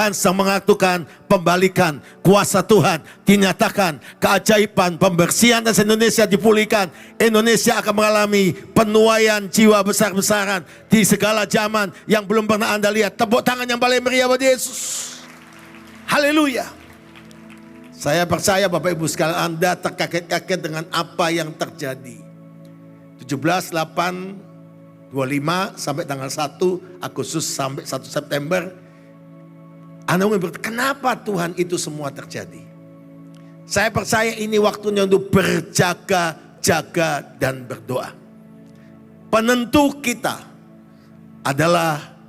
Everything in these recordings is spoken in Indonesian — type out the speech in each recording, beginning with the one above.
Tuhan sedang mengatakan pembalikan kuasa Tuhan dinyatakan, keajaiban pembersihan atas Indonesia dipulihkan. Indonesia akan mengalami penuaian jiwa besar-besaran di segala zaman yang belum pernah Anda lihat. Tepuk tangan yang paling meriah buat Yesus. Haleluya. Saya percaya Bapak Ibu sekalian, Anda terkaget-kaget dengan apa yang terjadi. 17/8/25 sampai tanggal 1 Agustus sampai 1 September. Anda mungkin bertanya, kenapa Tuhan itu semua terjadi? Saya percaya ini waktunya untuk berjaga-jaga dan berdoa. Penentu kita adalah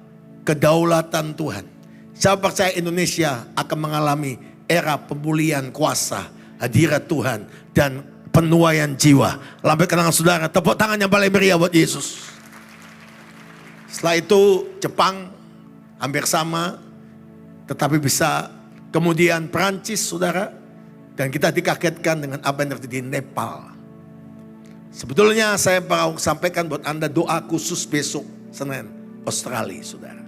kedaulatan Tuhan. Saya percaya Indonesia akan mengalami era pemulihan kuasa, hadirat Tuhan, dan penuaian jiwa. Lambaikan tangan saudara, tepuk tangan yang paling meriah buat Yesus. Setelah itu Jepang hampir sama, tetapi bisa. Kemudian Perancis, saudara. Dan kita dikagetkan dengan apa yang terjadi di Nepal. Sebetulnya saya mau sampaikan buat Anda doa khusus besok Senin, Australia, saudara.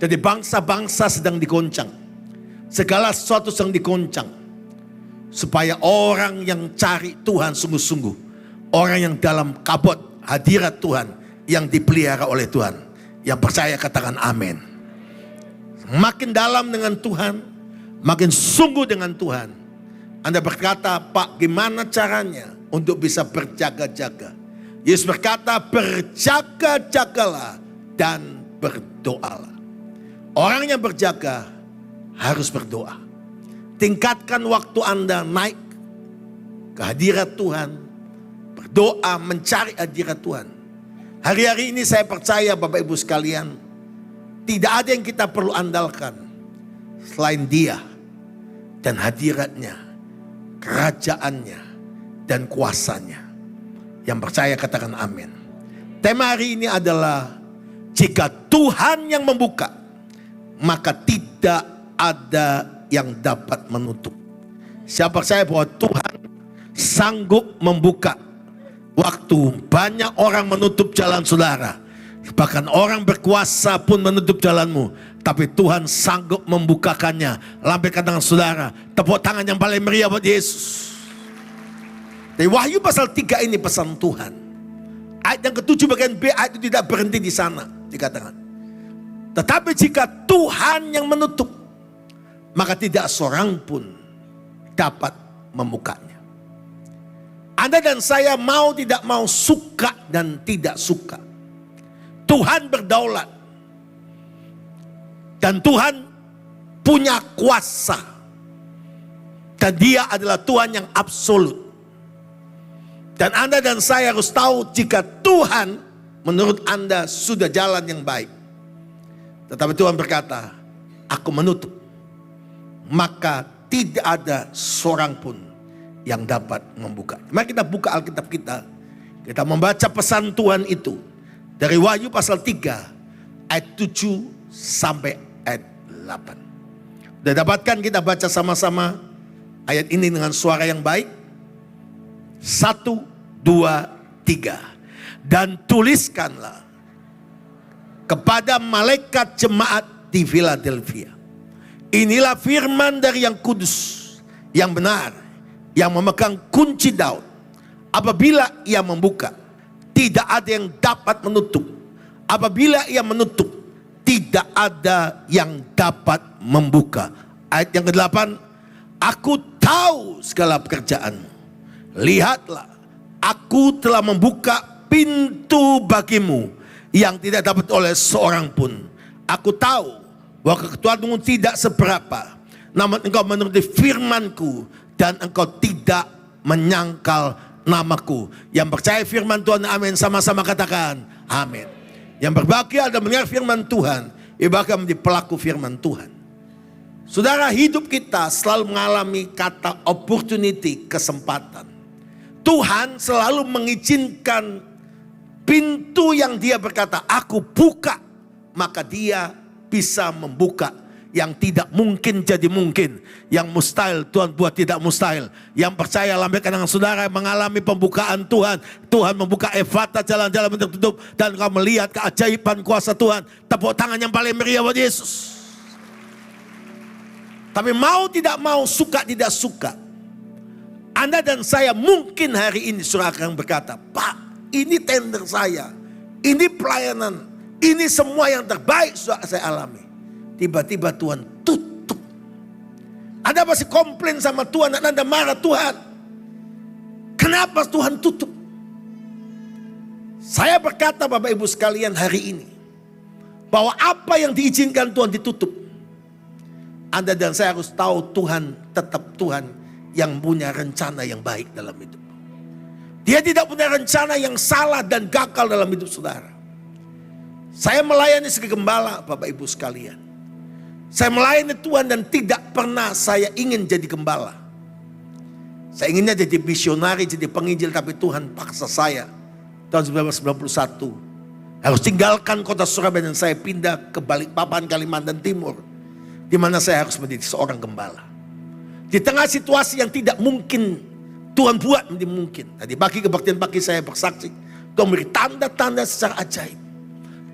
Jadi bangsa-bangsa sedang dikoncang. Segala sesuatu sedang dikoncang. Supaya orang yang cari Tuhan sungguh-sungguh. Orang yang dalam kabut hadirat Tuhan. Yang dipelihara oleh Tuhan. Yang percaya katakan amin. Makin dalam dengan Tuhan, makin sungguh dengan Tuhan. Anda berkata, Pak, gimana caranya untuk bisa berjaga-jaga? Yesus berkata, berjaga-jagalah dan berdoalah. Orang yang berjaga harus berdoa. Tingkatkan waktu Anda naik ke hadirat Tuhan. Berdoa, mencari hadirat Tuhan. Hari-hari ini saya percaya Bapak Ibu sekalian, tidak ada yang kita perlu andalkan selain Dia dan hadiratnya, kerajaannya, dan kuasanya. Yang percaya katakan amin. Tema hari ini adalah jika Tuhan yang membuka, maka tidak ada yang dapat menutup. Saya percaya bahwa Tuhan sanggup membuka waktu banyak orang menutup jalan saudara. Bahkan orang berkuasa pun menutup jalanmu. Tapi Tuhan sanggup membukakannya. Lambaikan tangan saudara. Tepuk tangan yang paling meriah buat Yesus. Dari Wahyu pasal 3 ini pesan Tuhan. Ayat yang ke-7 bagian B, ayat itu tidak berhenti di sana. Dikatakan. Tetapi jika Tuhan yang menutup, maka tidak seorang pun dapat membukanya. Anda dan saya mau tidak mau, suka dan tidak suka. Tuhan berdaulat. Dan Tuhan punya kuasa. Dan Dia adalah Tuhan yang absolut. Dan Anda dan saya harus tahu jika Tuhan menurut Anda sudah jalan yang baik. Tetapi Tuhan berkata, aku menutup. Maka tidak ada seorang pun yang dapat membuka. Mari kita buka Alkitab kita. Kita membaca pesan Tuhan itu. Dari Wahyu pasal 3 ayat 7 sampai ayat 8. Sudah dapatkan, kita baca sama-sama ayat ini dengan suara yang baik. 1, 2, 3. Dan tuliskanlah kepada malaikat jemaat di Philadelphia. Inilah firman dari yang kudus, yang benar, yang memegang kunci Daud. Apabila ia membuka, tidak ada yang dapat menutup. Apabila ia menutup, tidak ada yang dapat membuka. Ayat yang ke-8. Aku tahu segala pekerjaanmu. Lihatlah, aku telah membuka pintu bagimu yang tidak dapat oleh seorang pun. Aku tahu bahwa kekuatanmu tidak seberapa, namun engkau menuruti firmanku dan engkau tidak menyangkal namaku. Yang percaya firman Tuhan, amin. Sama-sama katakan amin. Yang berbahagia adalah mendengar firman Tuhan, bahkan menjadi pelaku firman Tuhan. Saudara, hidup kita selalu mengalami kata opportunity, kesempatan. Tuhan selalu mengizinkan pintu yang Dia berkata, aku buka, maka Dia bisa membuka. Yang tidak mungkin jadi mungkin. Yang mustahil Tuhan buat tidak mustahil. Yang percaya lambaikan tangan saudara mengalami pembukaan Tuhan. Tuhan membuka Efata, jalan-jalan yang tertutup. Dan kau melihat keajaiban kuasa Tuhan. Tepuk tangan yang paling meriah buat Yesus. Tapi mau tidak mau, suka tidak suka, Anda dan saya mungkin hari ini saudara akan berkata, Pak, ini tender saya, ini pelayanan, ini semua yang terbaik sudah saya alami. Tiba-tiba Tuhan tutup. Anda masih komplain sama Tuhan dan Anda marah, Tuhan, kenapa Tuhan tutup? Saya berkata Bapak Ibu sekalian hari ini, bahwa apa yang diizinkan Tuhan ditutup. Anda dan saya harus tahu Tuhan tetap Tuhan yang punya rencana yang baik dalam hidup. Dia tidak punya rencana yang salah dan gagal dalam hidup saudara. Saya melayani sebagai gembala Bapak Ibu sekalian. Saya melayani Tuhan dan tidak pernah saya ingin jadi gembala. Saya inginnya jadi misionari, jadi penginjil, tapi Tuhan paksa saya tahun 1991 harus tinggalkan kota Surabaya dan saya pindah ke Balikpapan, Kalimantan Timur, di mana saya harus menjadi seorang gembala. Di tengah situasi yang tidak mungkin, Tuhan buat menjadi mungkin. Tadi pagi kebaktian pagi saya bersaksi, Tuhan beri tanda-tanda secara ajaib.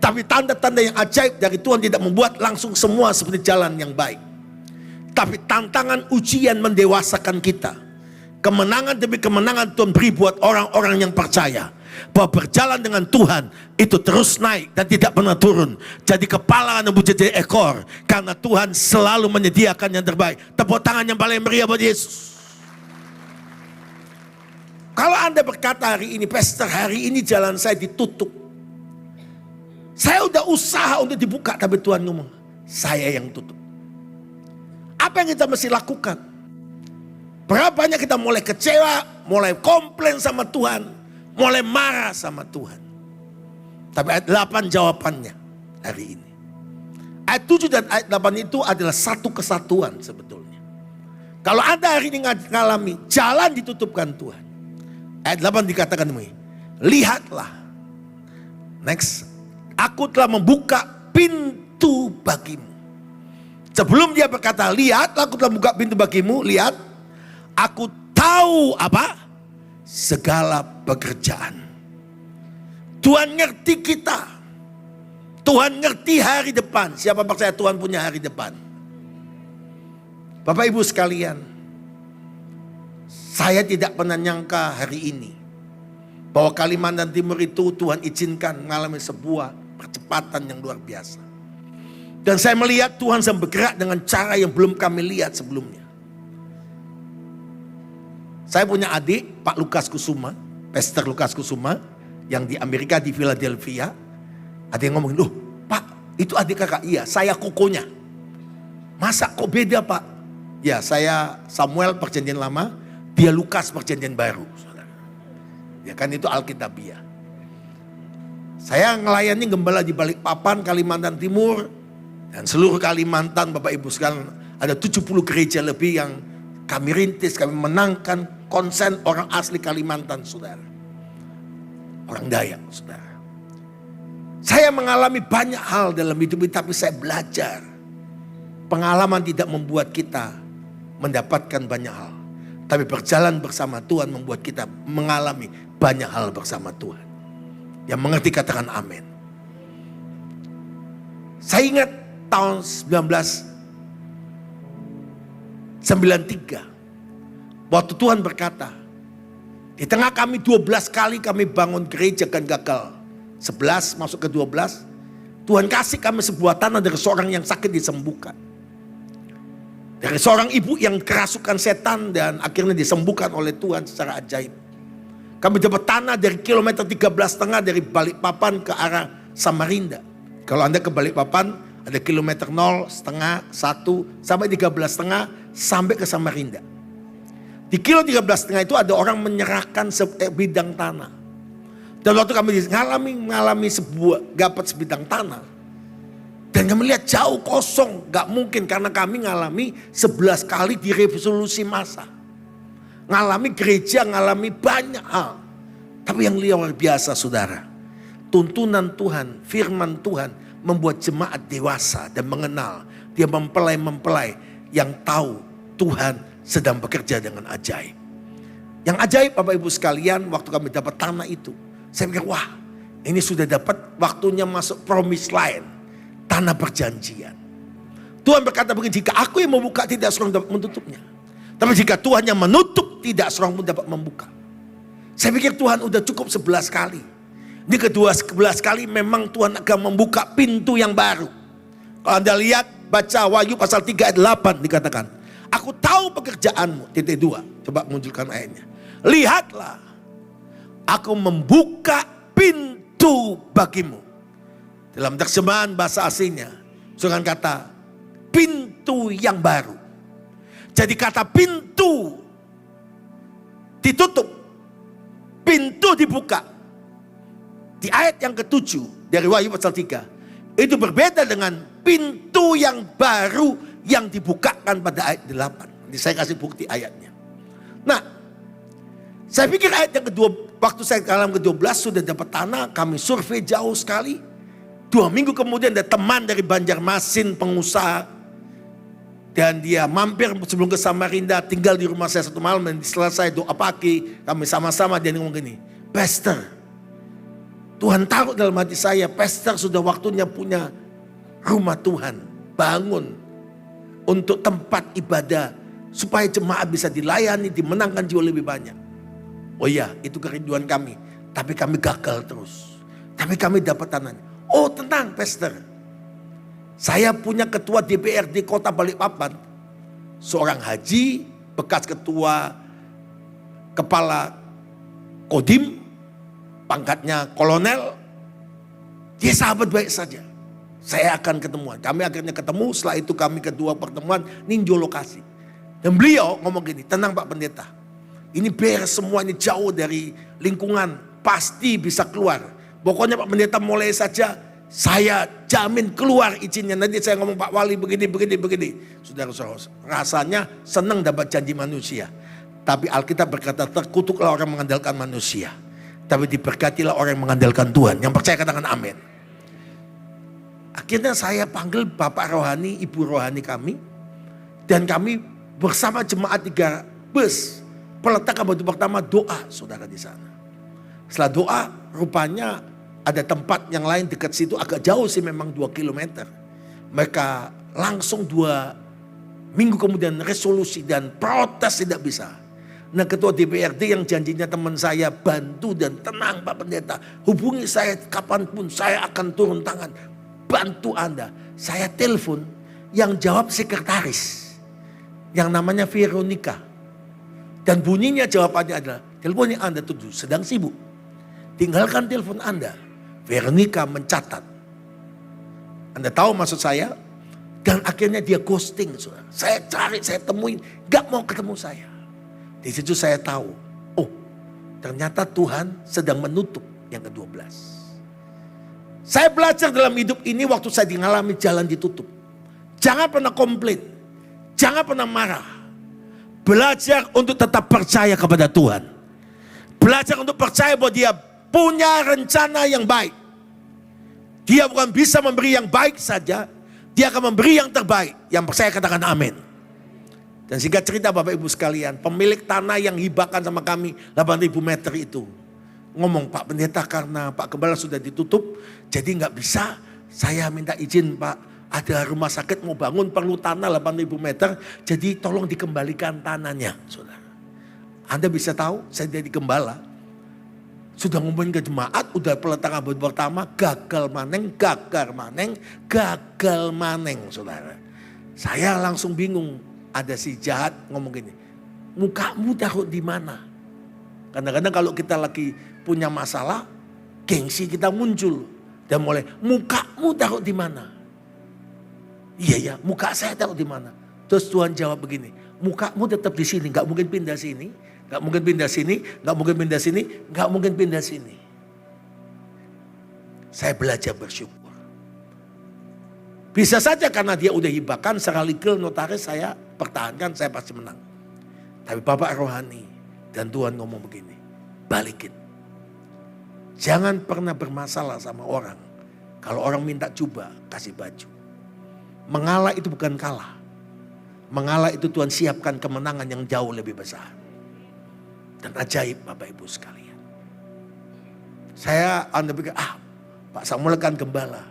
Tapi tanda-tanda yang ajaib dari Tuhan tidak membuat langsung semua seperti jalan yang baik. Tapi tantangan ujian mendewasakan kita. Kemenangan demi kemenangan Tuhan beri buat orang-orang yang percaya bahwa berjalan dengan Tuhan itu terus naik dan tidak pernah turun. Jadi kepala dan jadi ekor, karena Tuhan selalu menyediakan yang terbaik. Tepuk tangan yang paling meriah buat Yesus. Kalau Anda berkata hari ini, Pastor, hari ini jalan saya ditutup, saya udah usaha untuk dibuka, tapi Tuhan ngomong, saya yang tutup. Apa yang kita mesti lakukan? Berapa banyak kita mulai kecewa, mulai komplain sama Tuhan, mulai marah sama Tuhan. Tapi ayat 8 jawabannya hari ini. Ayat 7 dan ayat 8 itu adalah satu kesatuan sebetulnya. Kalau Anda hari ini mengalami jalan ditutupkan Tuhan. Ayat 8 dikatakan begini, lihatlah. Next. Aku telah membuka pintu bagimu. Sebelum dia berkata, lihatlah aku telah membuka pintu bagimu, lihat. Aku tahu apa? Segala pekerjaan. Tuhan ngerti kita. Tuhan ngerti hari depan. Siapa percaya Tuhan punya hari depan? Bapak Ibu sekalian, saya tidak pernah nyangka hari ini bahwa Kalimantan Timur itu Tuhan izinkan mengalami sebuah percepatan yang luar biasa. Dan saya melihat Tuhan sedang bergerak dengan cara yang belum kami lihat sebelumnya. Saya punya adik, Pak Lukas Kusuma, Pastor Lukas Kusuma, yang di Amerika di Philadelphia. Ada yang ngomongin, loh Pak, itu adik kakak? Iya, saya kokonya. Masa kok beda Pak? Ya, saya Samuel perjanjian lama, dia Lukas perjanjian baru. Ya kan itu Alkitabiah. Saya ngelayani gembala di Balikpapan, Kalimantan Timur, dan seluruh Kalimantan, Bapak Ibu sekalian, ada 70 gereja lebih yang kami rintis, kami menangkan konsen orang asli Kalimantan, saudara. Orang Dayak, saudara. Saya mengalami banyak hal dalam hidup ini, tapi saya belajar. Pengalaman tidak membuat kita mendapatkan banyak hal. Tapi berjalan bersama Tuhan membuat kita mengalami banyak hal bersama Tuhan. Yang mengerti katakan amin. Saya ingat tahun 1993. Waktu Tuhan berkata, di tengah kami 12 kali kami bangun gereja kan gagal. 11 masuk ke 12. Tuhan kasih kami sebuah tanah dari seorang yang sakit disembuhkan. Dari seorang ibu yang kerasukan setan dan akhirnya disembuhkan oleh Tuhan secara ajaib. Kami dapat tanah dari kilometer 13,5 dari Balikpapan ke arah Samarinda. Kalau Anda ke Balikpapan ada kilometer 0,5, 1 sampai 13,5 sampai ke Samarinda. Di kilo 13,5 itu ada orang menyerahkan sebidang tanah. Dan waktu kami mengalami sebuah dapat sebidang tanah. Dan kami lihat jauh kosong, gak mungkin karena kami ngalami 11 kali di revolusi massa. Ngalami gereja, ngalami banyak hal. Tapi yang luar biasa saudara, tuntunan Tuhan, firman Tuhan membuat jemaat dewasa dan mengenal. Dia mempelai yang tahu Tuhan sedang bekerja dengan ajaib. Yang ajaib Bapak Ibu sekalian, waktu kami dapat tanah itu, saya pikir wah ini sudah dapat waktunya masuk promised land. Tanah perjanjian. Tuhan berkata begini, jika aku yang membuka tidak seorang dapat menutupnya. Tapi jika Tuhan yang menutup tidak seorang pun dapat membuka. Saya pikir Tuhan udah cukup 11 kali. Ini kedua 11 kali memang Tuhan akan membuka pintu yang baru. Kalau Anda lihat baca Wahyu pasal 3 ayat 8 dikatakan, aku tahu pekerjaanmu, titik 2. Coba munculkan ayatnya. Lihatlah, aku membuka pintu bagimu. Dalam terjemahan bahasa aslinya, dengan kata pintu yang baru. Jadi kata pintu ditutup, pintu dibuka. Di ayat yang ke-7 dari Wahyu pasal 3, itu berbeda dengan pintu yang baru yang dibukakan pada ayat 8. Nanti saya kasih bukti ayatnya. Nah, saya pikir ayat yang kedua, waktu saya dalam ke-12 sudah dapat tanah, kami survei jauh sekali. 2 minggu kemudian ada teman dari Banjarmasin, pengusaha. Dan dia mampir sebelum ke Samarinda, tinggal di rumah saya 1 malam. Dan setelah saya doa pagi, kami sama-sama, dia ngomong gini, Pastor, Tuhan taruh dalam hati saya, Pastor sudah waktunya punya rumah Tuhan. Bangun untuk tempat ibadah, supaya jemaat bisa dilayani, dimenangkan jiwa lebih banyak. Oh iya, itu kerinduan kami. Tapi kami gagal terus. Tapi kami dapat tanahnya. Oh tenang Pastor, saya punya ketua DPRD Kota Balikpapan, seorang haji, bekas ketua kepala Kodim, pangkatnya kolonel, dia sahabat baik saja. Saya akan ketemuan. Kami akhirnya ketemu, setelah itu kami kedua pertemuan ninjau lokasi. Dan beliau ngomong gini, tenang Pak Pendeta, ini beres semua, ini jauh dari lingkungan, pasti bisa keluar. Pokoknya Pak Pendeta mulai saja, saya jamin keluar izinnya. Nanti saya ngomong Pak Wali begini. Saudara-saudara, rasanya senang dapat janji manusia. Tapi Alkitab berkata, terkutuklah orang mengandalkan manusia, tapi diberkatilah orang yang mengandalkan Tuhan. Yang percaya katakan amin. Akhirnya saya panggil Bapak Rohani, Ibu Rohani kami. Dan kami bersama jemaat 3 bus. Peletakan batu pertama doa saudara di sana. Setelah doa rupanya ada tempat yang lain dekat situ, agak jauh sih memang 2 kilometer. Mereka langsung 2 minggu kemudian resolusi dan protes tidak bisa. Nah ketua DPRD yang janjinya teman saya bantu dan tenang Pak Pendeta, hubungi saya kapanpun, saya akan turun tangan bantu Anda. Saya telepon, yang jawab sekretaris yang namanya Veronica. Dan bunyinya jawabannya adalah, telepon yang Anda tuju sedang sibuk, tinggalkan telepon Anda. Veronica mencatat. Anda tahu maksud saya? Dan akhirnya dia ghosting. Saudara. Saya cari, saya temuin, gak mau ketemu saya. Di situ saya tahu, oh ternyata Tuhan sedang menutup yang ke-12. Saya belajar dalam hidup ini waktu saya mengalami jalan ditutup. Jangan pernah komplain, jangan pernah marah. Belajar untuk tetap percaya kepada Tuhan. Belajar untuk percaya bahwa dia punya rencana yang baik. Dia bukan bisa memberi yang baik saja, dia akan memberi yang terbaik. Yang percaya katakan amin. Dan singkat cerita Bapak Ibu sekalian, pemilik tanah yang hibahkan sama kami 8.000 meter itu ngomong, Pak Pendeta karena Pak Gembala sudah ditutup, jadi nggak bisa, saya minta izin Pak, ada rumah sakit mau bangun perlu tanah 8.000 meter, jadi tolong dikembalikan tanahnya. Saudara, Anda bisa tahu saya jadi gembala, sudah ngomongin ke jemaat, udah peletakan batu pertama, gagal maneng, saudara. Saya langsung bingung, ada si jahat ngomong gini, mukamu taruh di mana? Kadang-kadang kalau kita lagi punya masalah, gengsi kita muncul. Dan mulai, mukamu taruh di mana? Iya ya, muka saya taruh di mana? Terus Tuhan jawab begini, mukamu tetap di sini, gak mungkin pindah sini. Gak mungkin pindah sini, gak mungkin pindah sini, gak mungkin pindah sini. Saya belajar bersyukur. Bisa saja karena dia udah hibahkan secara legal notaris, saya pertahankan, saya pasti menang. Tapi Bapak Rohani dan Tuhan ngomong begini, balikin. Jangan pernah bermasalah sama orang. Kalau orang minta jubah, kasih baju. Mengalah itu bukan kalah. Mengalah itu Tuhan siapkan kemenangan yang jauh lebih besar. Dan ajaib Bapak Ibu sekalian. Anda pikir, Pak Samuel kan gembala.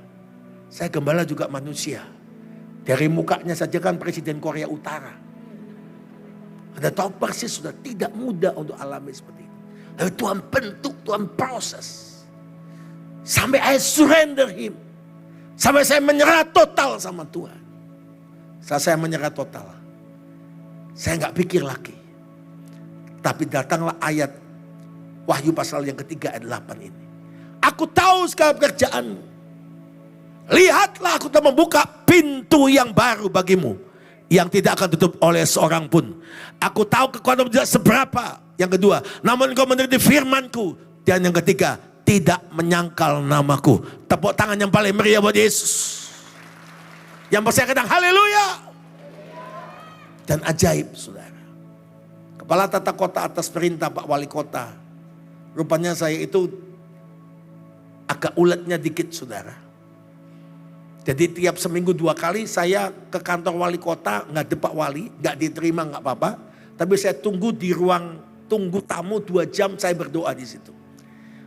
Saya gembala juga manusia. Dari mukanya saja kan Presiden Korea Utara. Anda tahu persis sudah tidak mudah untuk alami seperti itu. Tapi Tuhan bentuk, Tuhan proses. Sampai I surrender him. Sampai saya menyerah total sama Tuhan. Saat saya menyerah total, saya nggak pikir lagi. Tapi datanglah ayat Wahyu pasal yang ketiga ayat 8 ini. Aku tahu segala pekerjaanmu. Lihatlah aku telah membuka pintu yang baru bagimu. Yang tidak akan tutup oleh seorang pun. Aku tahu kekuatanmu tidak seberapa. Yang kedua, namun engkau meneliti firmanku. Dan yang ketiga, tidak menyangkal namaku. Tepuk tangan yang paling meriah buat Yesus. Yang bersekedang haleluya. Dan ajaib saudara. Kepala tata kota atas perintah Pak Wali Kota. Rupanya saya itu agak uletnya dikit saudara. Jadi tiap seminggu 2 kali saya ke kantor wali kota, ngadep Pak Wali, nggak diterima nggak apa-apa. Tapi saya tunggu di ruang tunggu tamu 2 jam, saya berdoa di situ.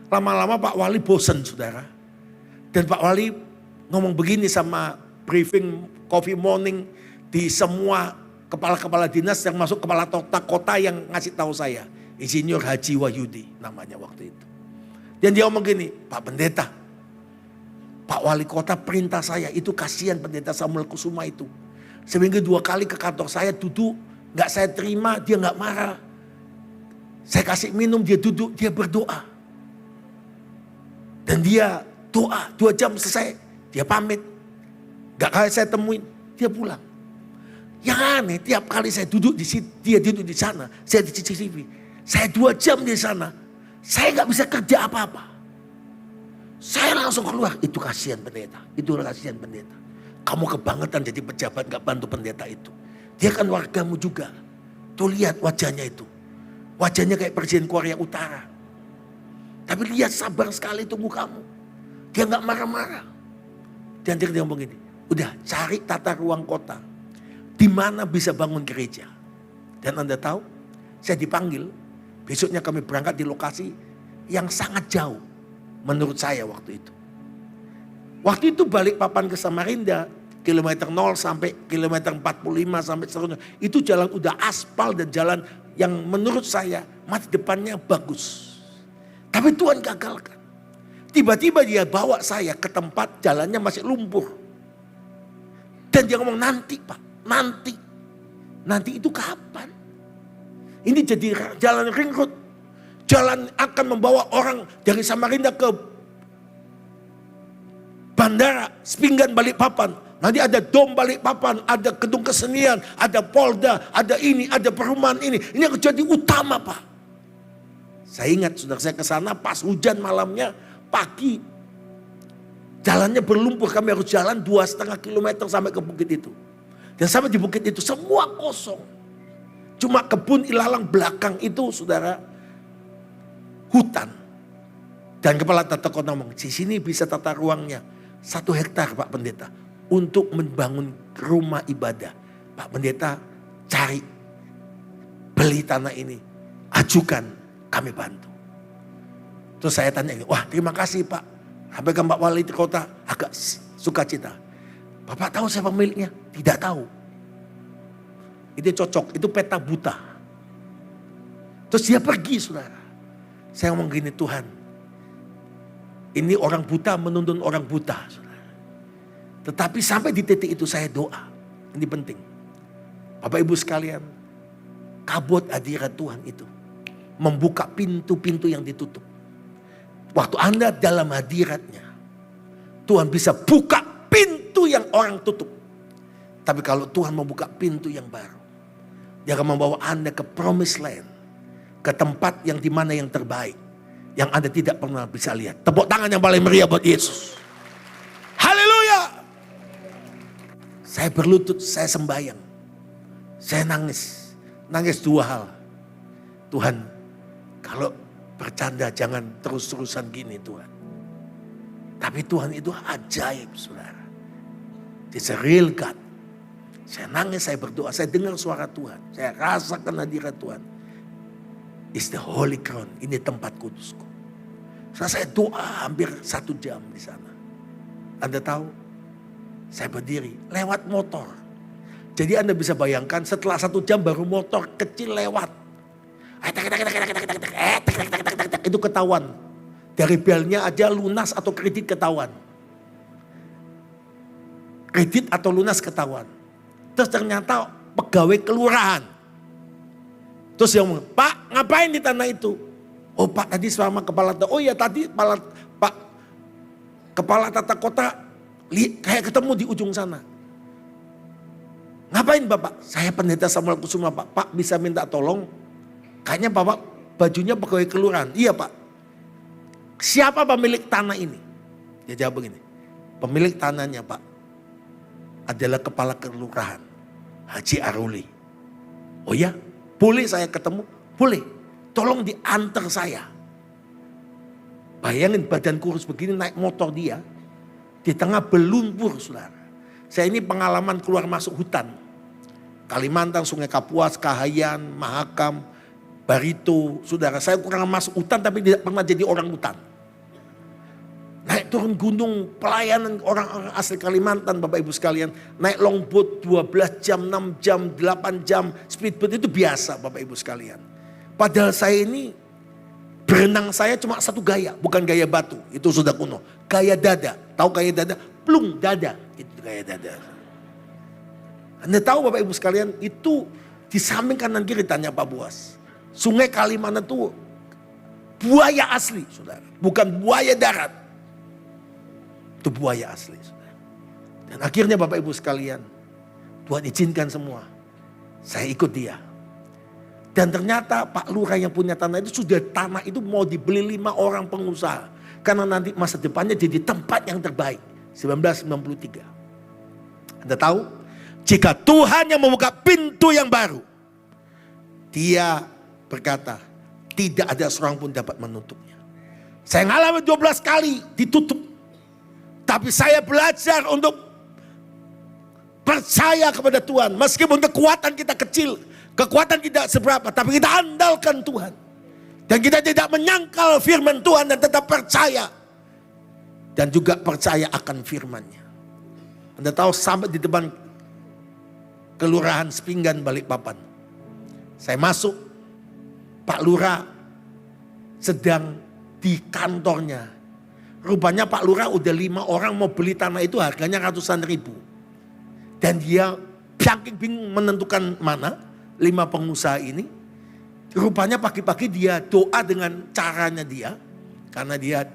Lama-lama Pak Wali bosen saudara. Dan Pak Wali ngomong begini sama briefing coffee morning di semua kepala-kepala dinas yang masuk kepala kota yang ngasih tahu saya. Insinyur Haji Wahyudi namanya waktu itu. Dan dia ngomong gini, Pak Pendeta, Pak Wali Kota perintah saya, itu kasihan Pendeta Samuel Kusuma itu. Seminggu 2 kali ke kantor saya duduk, gak saya terima, dia gak marah. Saya kasih minum, dia duduk, dia berdoa. Dan dia doa, 2 jam selesai, dia pamit. Gak kali saya temuin, dia pulang. Yang aneh, tiap kali saya duduk di situ, dia duduk di sana, saya di CCTV. Saya 2 jam di sana, saya gak bisa kerja apa-apa. Saya langsung keluar, itu kasihan pendeta, itu kasihan pendeta. Kamu kebangetan jadi pejabat gak bantu pendeta itu. Dia kan wargamu juga. Tuh lihat wajahnya itu. Wajahnya kayak Presiden Korea Utara. Tapi lihat sabar sekali tunggu kamu. Dia gak marah-marah. Dan dia ngomong gini, udah cari tata ruang kota. Di mana bisa bangun gereja. Dan Anda tahu, saya dipanggil. Besoknya kami berangkat di lokasi yang sangat jauh. Menurut saya waktu itu. Waktu itu balik papan ke Samarinda, kilometer 0 sampai kilometer 45 sampai seterusnya. Itu jalan udah aspal dan jalan yang menurut saya masa depannya bagus. Tapi Tuhan gagalkan. Tiba-tiba dia bawa saya ke tempat jalannya masih lumpur. Dan dia ngomong nanti Pak, nanti. Nanti itu kapan? Ini jadi jalan ring road. Jalan akan membawa orang dari Samarinda ke bandara Sepinggan Balikpapan. Nanti ada Dom Balikpapan, ada gedung kesenian, ada Polda, ada ini, ada perumahan ini. Ini akan jadi utama Pak. Saya ingat saudara saya ke sana pas hujan malamnya, pagi. Jalannya berlumpur, kami harus jalan 2,5 kilometer sampai ke bukit itu. Dan sampai di bukit itu semua kosong. Cuma kebun ilalang belakang itu saudara, hutan. Dan kepala tata kota ngomong, di sini bisa tata ruangnya 1 hektar Pak Pendeta. Untuk membangun rumah ibadah. Pak Pendeta cari, beli tanah ini. Ajukan, kami bantu. Terus saya tanya, wah terima kasih Pak. Sampai ke Pak Wali Kota, agak sukacita. Bapak tahu siapa pemiliknya? Tidak tahu. Itu cocok, itu peta buta. Terus dia pergi saudara. Saya ngomong gini, Tuhan, ini orang buta menuntun orang buta. Saudara. Tetapi sampai di titik itu saya doa. Ini penting. Bapak Ibu sekalian, kabut hadirat Tuhan itu membuka pintu-pintu yang ditutup. Waktu Anda dalam hadiratnya, Tuhan bisa buka pintu yang orang tutup. Tapi kalau Tuhan membuka pintu yang baru, Dia akan membawa Anda ke promised land. Ke tempat yang dimana yang terbaik. Yang Anda tidak pernah bisa lihat. Tepuk tangan yang paling meriah buat Yesus. Haleluya. Saya berlutut, saya sembahyang. Saya nangis. Nangis 2 hal. Tuhan, kalau bercanda jangan terus-terusan gini Tuhan. Tapi Tuhan itu ajaib saudara. It's a real God. Saya nangis, saya berdoa, saya dengar suara Tuhan. Saya rasakan hadirat Tuhan. It's the holy ground. Ini tempat kudusku. Saya doa hampir 1 jam di sana. Anda tahu? Saya berdiri, lewat motor. Jadi Anda bisa bayangkan setelah 1 jam baru motor kecil lewat. Itu ketahuan. Dari belnya aja lunas atau kredit ketahuan. Kredit atau lunas ketahuan. Terus ternyata pegawai kelurahan. Terus dia ngomong, Pak ngapain di tanah itu? Oh Pak tadi sama kepala, oh iya tadi Pak kepala tata kota kayak ketemu di ujung sana. Ngapain Bapak? Saya pendeta Samuel Kusuma Pak. Pak bisa minta tolong? Kayaknya Bapak bajunya pegawai kelurahan. Iya Pak. Siapa pemilik tanah ini? Dia jawab begini. Pemilik tanahnya Pak adalah kepala kelurahan Haji Aruli. Oh ya? Boleh saya ketemu? Boleh. Tolong diantar saya. Bayangin badan kurus begini naik motor dia. Di tengah berlumpur saudara. Saya ini pengalaman keluar masuk hutan. Kalimantan, Sungai Kapuas, Kahayan, Mahakam, Barito. Saudara, saya kurang masuk hutan tapi tidak pernah jadi orang hutan. Naik turun gunung, pelayanan orang-orang asli Kalimantan Bapak Ibu sekalian. Naik longboat 12 jam, 6 jam, 8 jam. Speedboat itu biasa Bapak Ibu sekalian. Padahal saya ini berenang saya cuma satu gaya. Bukan gaya batu, itu sudah kuno. Gaya dada, tahu gaya dada? Plung dada, itu gaya dada. Anda tahu Bapak Ibu sekalian, itu di samping kanan kiri tanya Pak Buas. Sungai Kalimantan itu buaya asli, saudara. Bukan buaya darat. Itu buaya asli, saudara. Dan akhirnya Bapak Ibu sekalian, Tuhan izinkan semua. Saya ikut dia. Dan ternyata Pak Lurah yang punya tanah itu sudah tanah itu mau dibeli 5 orang pengusaha. Karena nanti masa depannya jadi tempat yang terbaik. 1993. Anda tahu? Jika Tuhan yang membuka pintu yang baru. Dia berkata, tidak ada seorang pun dapat menutupnya. Saya ngalami 12 kali ditutup. Tapi saya belajar untuk percaya kepada Tuhan. Meskipun kekuatan kita kecil. Kekuatan kita seberapa. Tapi kita andalkan Tuhan. Dan kita tidak menyangkal firman Tuhan dan tetap percaya. Dan juga percaya akan firman-Nya. Anda tahu sampai di depan Kelurahan Sepinggan Balikpapan. Saya masuk, Pak Lurah sedang di kantornya. Rupanya Pak Lurah udah 5 orang mau beli tanah itu harganya ratusan ribu. Dan dia saking bingung menentukan mana 5 pengusaha ini. Rupanya pagi-pagi dia doa dengan caranya dia. Karena dia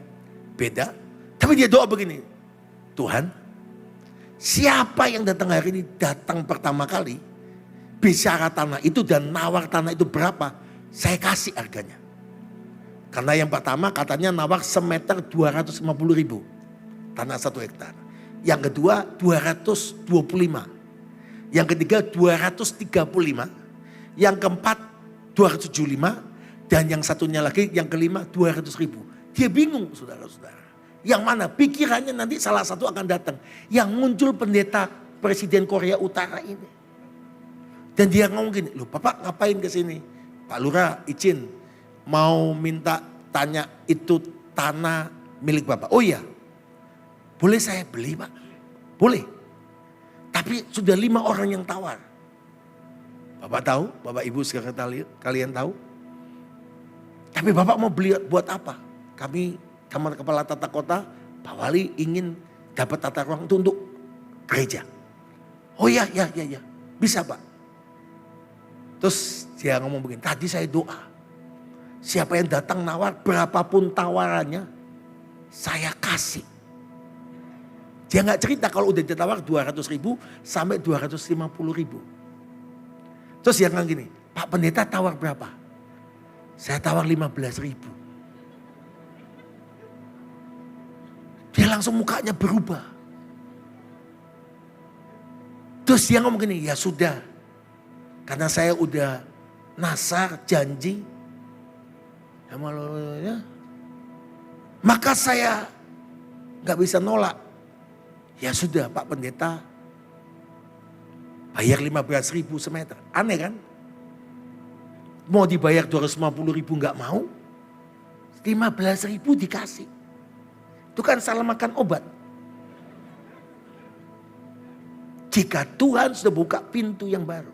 beda. Tapi dia doa begini. Tuhan, siapa yang datang hari ini datang pertama kali. Bicara tanah itu dan nawar tanah itu berapa. Saya kasih harganya. Karena yang pertama katanya nawar semeter 250 ribu. Tanah 1 hektar. Yang kedua 225. Yang ketiga 235. Yang keempat 275. Dan yang satunya lagi yang kelima 200 ribu. Dia bingung saudara-saudara. Yang mana pikirannya nanti salah satu akan datang. Yang muncul pendeta Presiden Korea Utara ini. Dan dia ngomong gini, loh Bapak ngapain ke sini? Pak Lurah izin mau minta tanya itu tanah milik Bapak. Oh iya, boleh saya beli Pak? Boleh. Tapi sudah 5 orang yang tawar. Bapak tahu, Bapak Ibu sekarang kalian tahu? Tapi Bapak mau beli buat apa? Kami Kamar Kepala Tata Kota, Pak Wali ingin dapat tata ruang itu untuk gereja. Oh ya, bisa Pak. Terus dia ngomong begini, tadi saya doa. Siapa yang datang nawar, berapapun tawarannya, saya kasih. Dia nggak cerita kalau udah ditawar 200 ribu sampai 250 ribu. Terus dia ngomong gini, Pak Pendeta tawar berapa? Saya tawar 15 ribu. Dia langsung mukanya berubah. Terus dia ngomong gini, ya sudah. Karena saya udah nasar, janji. Maka saya gak bisa nolak. Ya sudah Pak Pendeta. Bayar 15 ribu semeter. Aneh kan? Mau dibayar 250 ribu gak mau. 15 ribu dikasih. Itu kan salah makan obat. Jika Tuhan sudah buka pintu yang baru,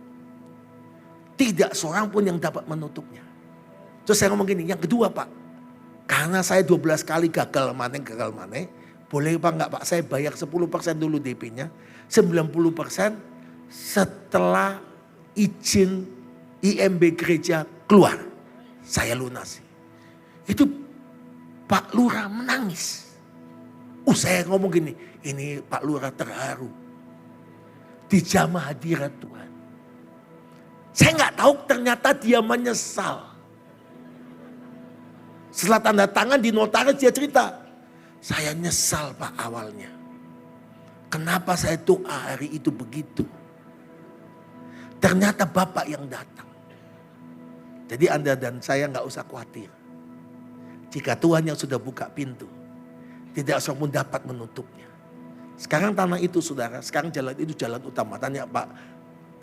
tidak seorang pun yang dapat menutupnya. Terus saya ngomong gini, yang kedua Pak, karena saya 12 kali gagal maneh, boleh Pak nggak Pak, saya bayar 10% dulu DP-nya, 90% setelah izin IMB gereja keluar, saya lunasi. Itu Pak Lurah menangis. Saya ngomong gini, ini Pak Lurah terharu. Dijamah hadirat Tuhan. Saya nggak tahu ternyata dia menyesal. Setelah tanda tangan di notaris dia cerita, saya nyesal Pak awalnya. Kenapa saya doa hari itu begitu? Ternyata Bapak yang datang. Jadi Anda dan saya nggak usah khawatir. Jika Tuhan yang sudah buka pintu, tidak seorang pun dapat menutupnya. Sekarang tanah itu saudara, sekarang jalan itu jalan utama. Tanya Pak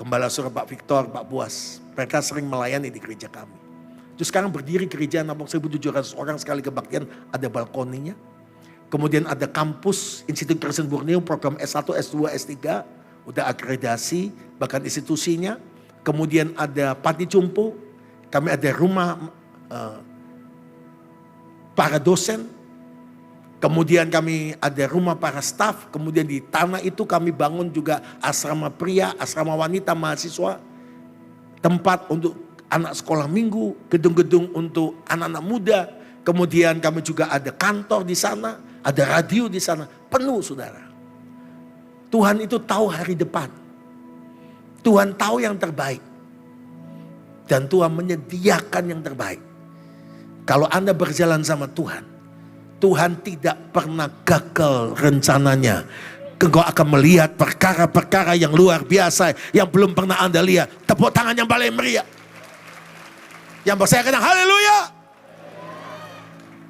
Gembala Surah, Pak Victor, Pak Buas. Mereka sering melayani di gereja kami. Terus sekarang berdiri gereja nampung 1.700 orang sekali kebaktian, ada balkoninya. Kemudian ada kampus Institut Kristen Borneo, program S1, S2, S3. Udah akreditasi, bahkan institusinya. Kemudian ada panti jompo. Kami ada rumah para dosen. Kemudian kami ada rumah para staf. Kemudian di tanah itu kami bangun juga asrama pria, asrama wanita, mahasiswa. Tempat untuk anak sekolah minggu, gedung-gedung untuk anak-anak muda. Kemudian kami juga ada kantor di sana, ada radio di sana. Penuh saudara. Tuhan itu tahu hari depan. Tuhan tahu yang terbaik. Dan Tuhan menyediakan yang terbaik. Kalau Anda berjalan sama Tuhan, Tuhan tidak pernah gagal rencananya. Engkau akan melihat perkara-perkara yang luar biasa yang belum pernah Anda lihat. Tepuk tangan yang paling meriah. Yang saya katakan haleluya.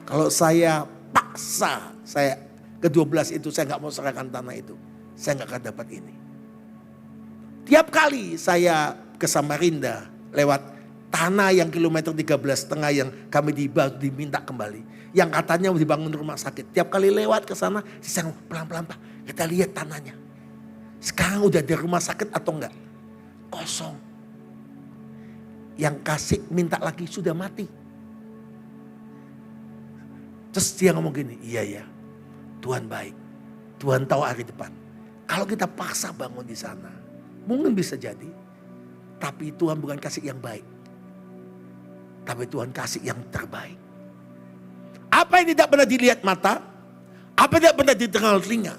Kalau saya paksa, saya ke-12 itu saya nggak mau serahkan tanah itu, saya nggak akan dapat ini. Tiap kali saya ke Samarinda lewat tanah yang kilometer 13,5 yang kami diminta kembali. Yang katanya mau dibangun rumah sakit. Tiap kali lewat ke sana, saya ngomong pelan-pelan Pak, kita lihat tanahnya. Sekarang udah ada rumah sakit atau enggak? Kosong. Yang kasih minta lagi sudah mati. Terus dia ngomong gini, iya ya, Tuhan baik. Tuhan tahu hari depan. Kalau kita paksa bangun di sana, mungkin bisa jadi. Tapi Tuhan bukan kasih yang baik. Tapi Tuhan kasih yang terbaik. Apa yang tidak pernah dilihat mata, apa yang tidak pernah didengar telinga,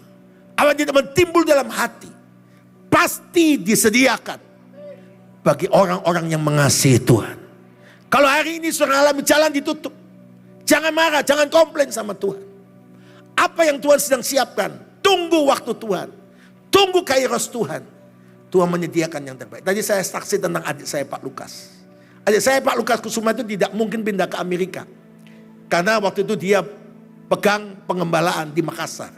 apa yang tidak pernah timbul dalam hati, pasti disediakan bagi orang-orang yang mengasihi Tuhan. Kalau hari ini saudara alami jalan ditutup, jangan marah, jangan komplain sama Tuhan. Apa yang Tuhan sedang siapkan, tunggu waktu Tuhan, tunggu kairos Tuhan. Tuhan menyediakan yang terbaik. Tadi saya saksi tentang adik saya Pak Lukas. Adik saya Pak Lukas Kusuma itu tidak mungkin pindah ke Amerika. Karena waktu itu dia pegang pengembalaan di Makassar.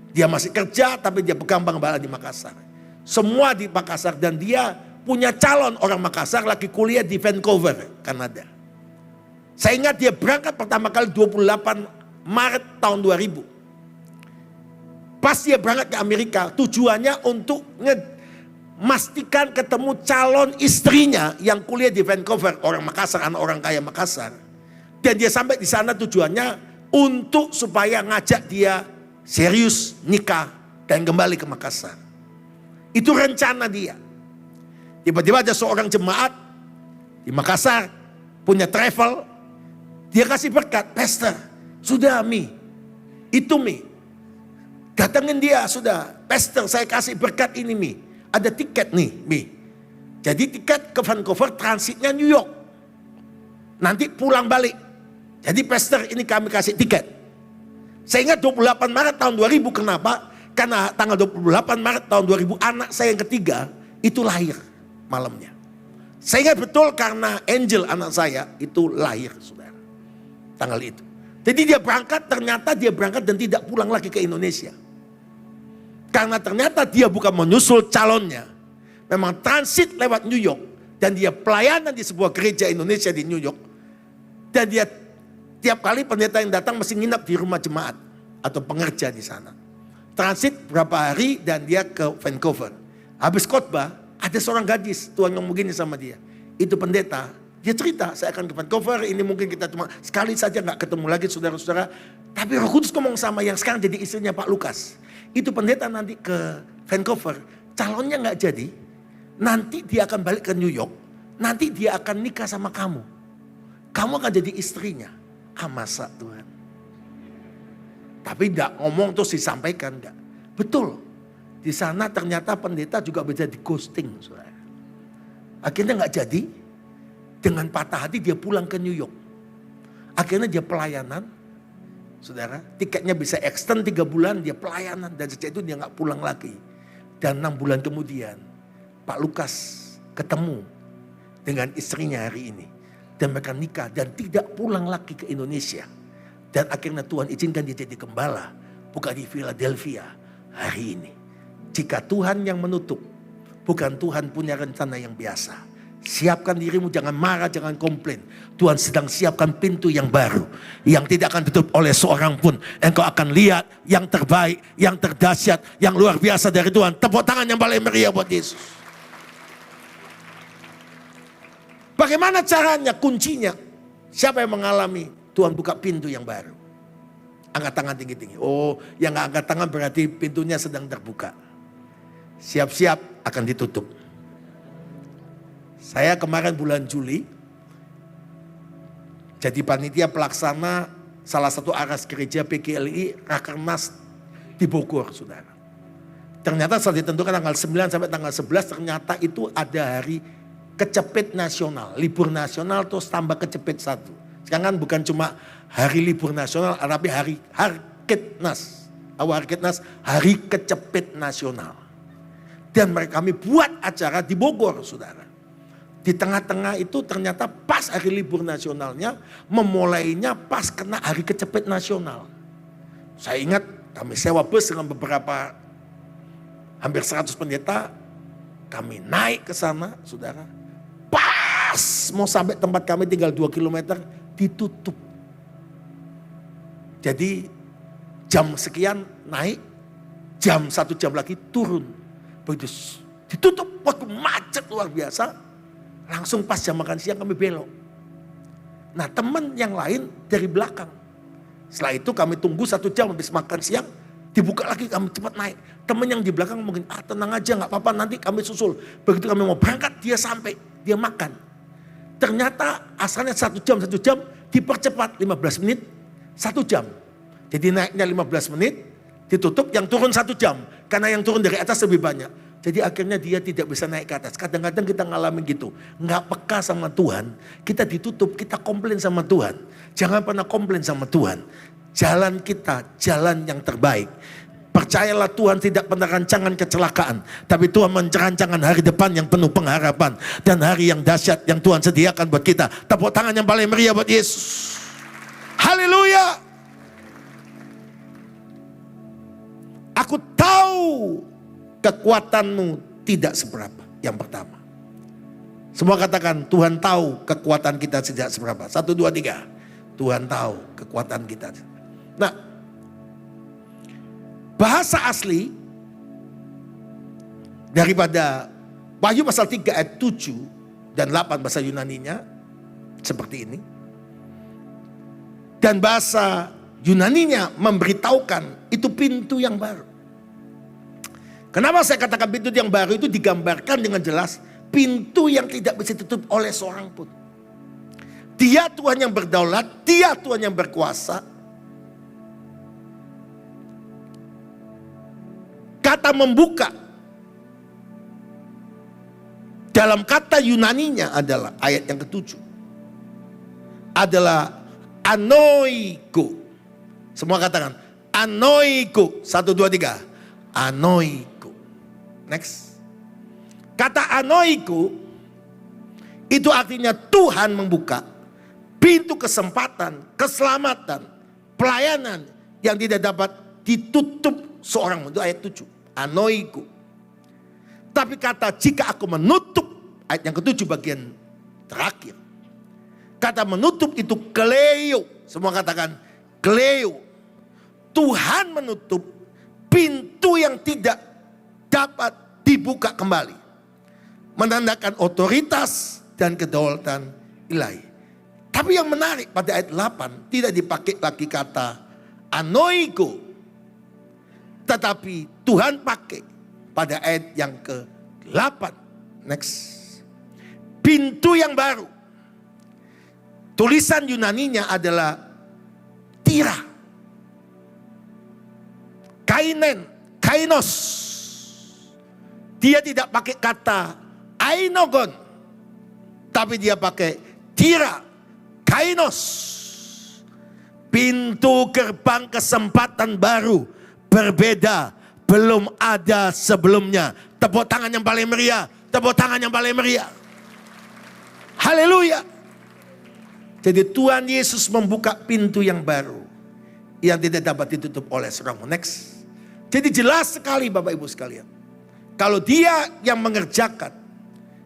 Dia masih kerja tapi dia pegang pengembalaan di Makassar. Semua di Makassar dan dia punya calon orang Makassar lagi kuliah di Vancouver, Kanada. Saya ingat dia berangkat pertama kali 28 Maret tahun 2000. Pas dia berangkat ke Amerika tujuannya untuk memastikan ketemu calon istrinya yang kuliah di Vancouver, orang Makassar, anak orang kaya Makassar. Dan dia sampai di sana tujuannya untuk supaya ngajak dia serius nikah dan kembali ke Makassar. Itu rencana dia. Tiba-tiba ada seorang jemaat di Makassar punya travel. Dia kasih berkat, Pastor, sudah Mi, itu Mi. Datangin dia sudah, Pastor saya kasih berkat ini Mi. Ada tiket nih Mi. Jadi tiket ke Vancouver transitnya New York. Nanti pulang balik. Jadi Pastor ini kami kasih tiket. Saya ingat 28 Maret tahun 2000, kenapa? Karena tanggal 28 Maret tahun 2000 anak saya yang ketiga itu lahir malamnya. Saya ingat betul karena Angel anak saya itu lahir saudara. Tanggal itu. Jadi dia berangkat, ternyata dia berangkat dan tidak pulang lagi ke Indonesia. Karena ternyata dia bukan menyusul calonnya. Memang transit lewat New York. Dan dia pelayanan di sebuah gereja Indonesia di New York. Dan dia tiap kali pendeta yang datang mesti nginap di rumah jemaat atau pengerja di sana. transit berapa hari dan dia ke Vancouver. Habis khotbah, ada seorang gadis, Tuhan ngomong gini sama dia. Itu pendeta, dia cerita, saya akan ke Vancouver, ini mungkin kita cuma sekali saja gak ketemu lagi saudara-saudara. Tapi Roh Kudus ngomong sama yang sekarang jadi istrinya Pak Lukas. Itu pendeta nanti ke Vancouver, calonnya gak jadi. Nanti dia akan balik ke New York, nanti dia akan nikah sama kamu. Kamu akan jadi istrinya. Masa Tuhan. Tapi enggak ngomong terus disampaikan, enggak. Betul. Di sana ternyata pendeta juga bisa di ghosting, saudara. Akhirnya enggak jadi. Dengan patah hati dia pulang ke New York. Akhirnya dia pelayanan, saudara. Tiketnya bisa extend 3 bulan, dia pelayanan. Dan sejak itu dia enggak pulang lagi. Dan 6 bulan kemudian, Pak Lukas ketemu dengan istrinya hari ini. Dan mereka nikah dan tidak pulang lagi ke Indonesia. Dan akhirnya Tuhan izinkan dia jadi gembala. Bukan di Philadelphia hari ini. Jika Tuhan yang menutup, bukan Tuhan punya rencana yang biasa. Siapkan dirimu, jangan marah, jangan komplain. Tuhan sedang siapkan pintu yang baru. Yang tidak akan ditutup oleh seorang pun. Engkau akan lihat yang terbaik, yang terdahsyat, yang luar biasa dari Tuhan. Tepuk tangan yang paling meriah buat Yesus. Bagaimana caranya, kuncinya? Siapa yang mengalami Tuhan buka pintu yang baru? Angkat tangan tinggi-tinggi. Oh, yang gak angkat tangan berarti pintunya sedang terbuka. Siap-siap akan ditutup. Saya kemarin bulan Juli, jadi panitia pelaksana salah satu aras gereja PGLI Rakernas di Bogor, saudara. Ternyata setelah ditentukan tanggal 9 sampai tanggal 11, ternyata itu ada hari kecepet nasional, libur nasional terus tambah kecepet 1. Sekarang kan bukan cuma hari libur nasional, tapi hari Harkitnas. Harkitnas, hari kecepet nasional. Dan mereka kami buat acara di Bogor, saudara. Di tengah-tengah itu ternyata pas hari libur nasionalnya, memulainya pas kena hari kecepet nasional. Saya ingat kami sewa bus dengan beberapa, hampir 100 pendeta, kami naik ke sana, saudara. Pas mau sampai tempat kami tinggal 2 km, ditutup. Jadi jam sekian naik, jam 1 jam lagi turun. Begitu ditutup, waktu macet luar biasa. Langsung pas jam makan siang kami belok. Nah teman yang lain dari belakang. Setelah itu kami tunggu 1 jam habis makan siang, dibuka lagi kami cepat naik. Teman yang di belakang mungkin, tenang aja gak apa-apa nanti kami susul. Begitu kami mau berangkat dia sampai, dia makan. Ternyata asalnya 1 jam dipercepat 15 menit 1 jam. Jadi naiknya 15 menit ditutup, yang turun 1 jam. Karena yang turun dari atas lebih banyak. Jadi akhirnya dia tidak bisa naik ke atas. Kadang-kadang kita ngalamin gitu. Nggak peka sama Tuhan. Kita ditutup, kita komplain sama Tuhan. Jangan pernah komplain sama Tuhan. Jalan kita, jalan yang terbaik. Percayalah Tuhan tidak pernah rancangan kecelakaan. Tapi Tuhan mencanangkan hari depan yang penuh pengharapan. Dan hari yang dahsyat yang Tuhan sediakan buat kita. Tepuk tangan yang paling meriah buat Yesus. Haleluya. Aku tahu kekuatanmu tidak seberapa. Yang pertama. Semua katakan, Tuhan tahu kekuatan kita tidak seberapa. 1, 2, 3. Tuhan tahu kekuatan kita. Nah, bahasa asli daripada Wahyu pasal 3 ayat 7 dan 8 bahasa Yunaninya seperti ini. Dan bahasa Yunaninya memberitahukan itu pintu yang baru. Kenapa saya katakan pintu yang baru itu digambarkan dengan jelas pintu yang tidak bisa ditutup oleh seorang pun. Dia Tuhan yang berdaulat, dia Tuhan yang berkuasa. Kata membuka dalam kata Yunaninya adalah ayat yang ke-7. Adalah anoiko. Semua katakan anoiko. 1, 2, 3. Anoiko. Next. Kata anoiko itu artinya Tuhan membuka pintu kesempatan, keselamatan, pelayanan yang tidak dapat ditutup seorang. Itu ayat 7. Anoiko. Tapi kata jika aku menutup, ayat yang ke-7 bagian terakhir. Kata menutup itu kleo. Semua katakan kleo. Tuhan menutup pintu yang tidak dapat dibuka kembali. Menandakan otoritas dan kedaulatan ilahi. Tapi yang menarik pada ayat 8 tidak dipakai lagi kata anoiko. Tetapi Tuhan pakai pada ayat yang ke-8. Next. Pintu yang baru. Tulisan Yunaninya adalah tira. Kainen, kainos. Dia tidak pakai kata ainogon. Tapi dia pakai tira, kainos. Pintu gerbang kesempatan baru. Berbeda, belum ada sebelumnya. Tepuk tangan yang paling meriah. Tepuk tangan yang paling meriah. Haleluya. Jadi Tuhan Yesus membuka pintu yang baru. Yang tidak dapat ditutup oleh seorang. Next. Jadi jelas sekali Bapak Ibu sekalian. Kalau dia yang mengerjakan,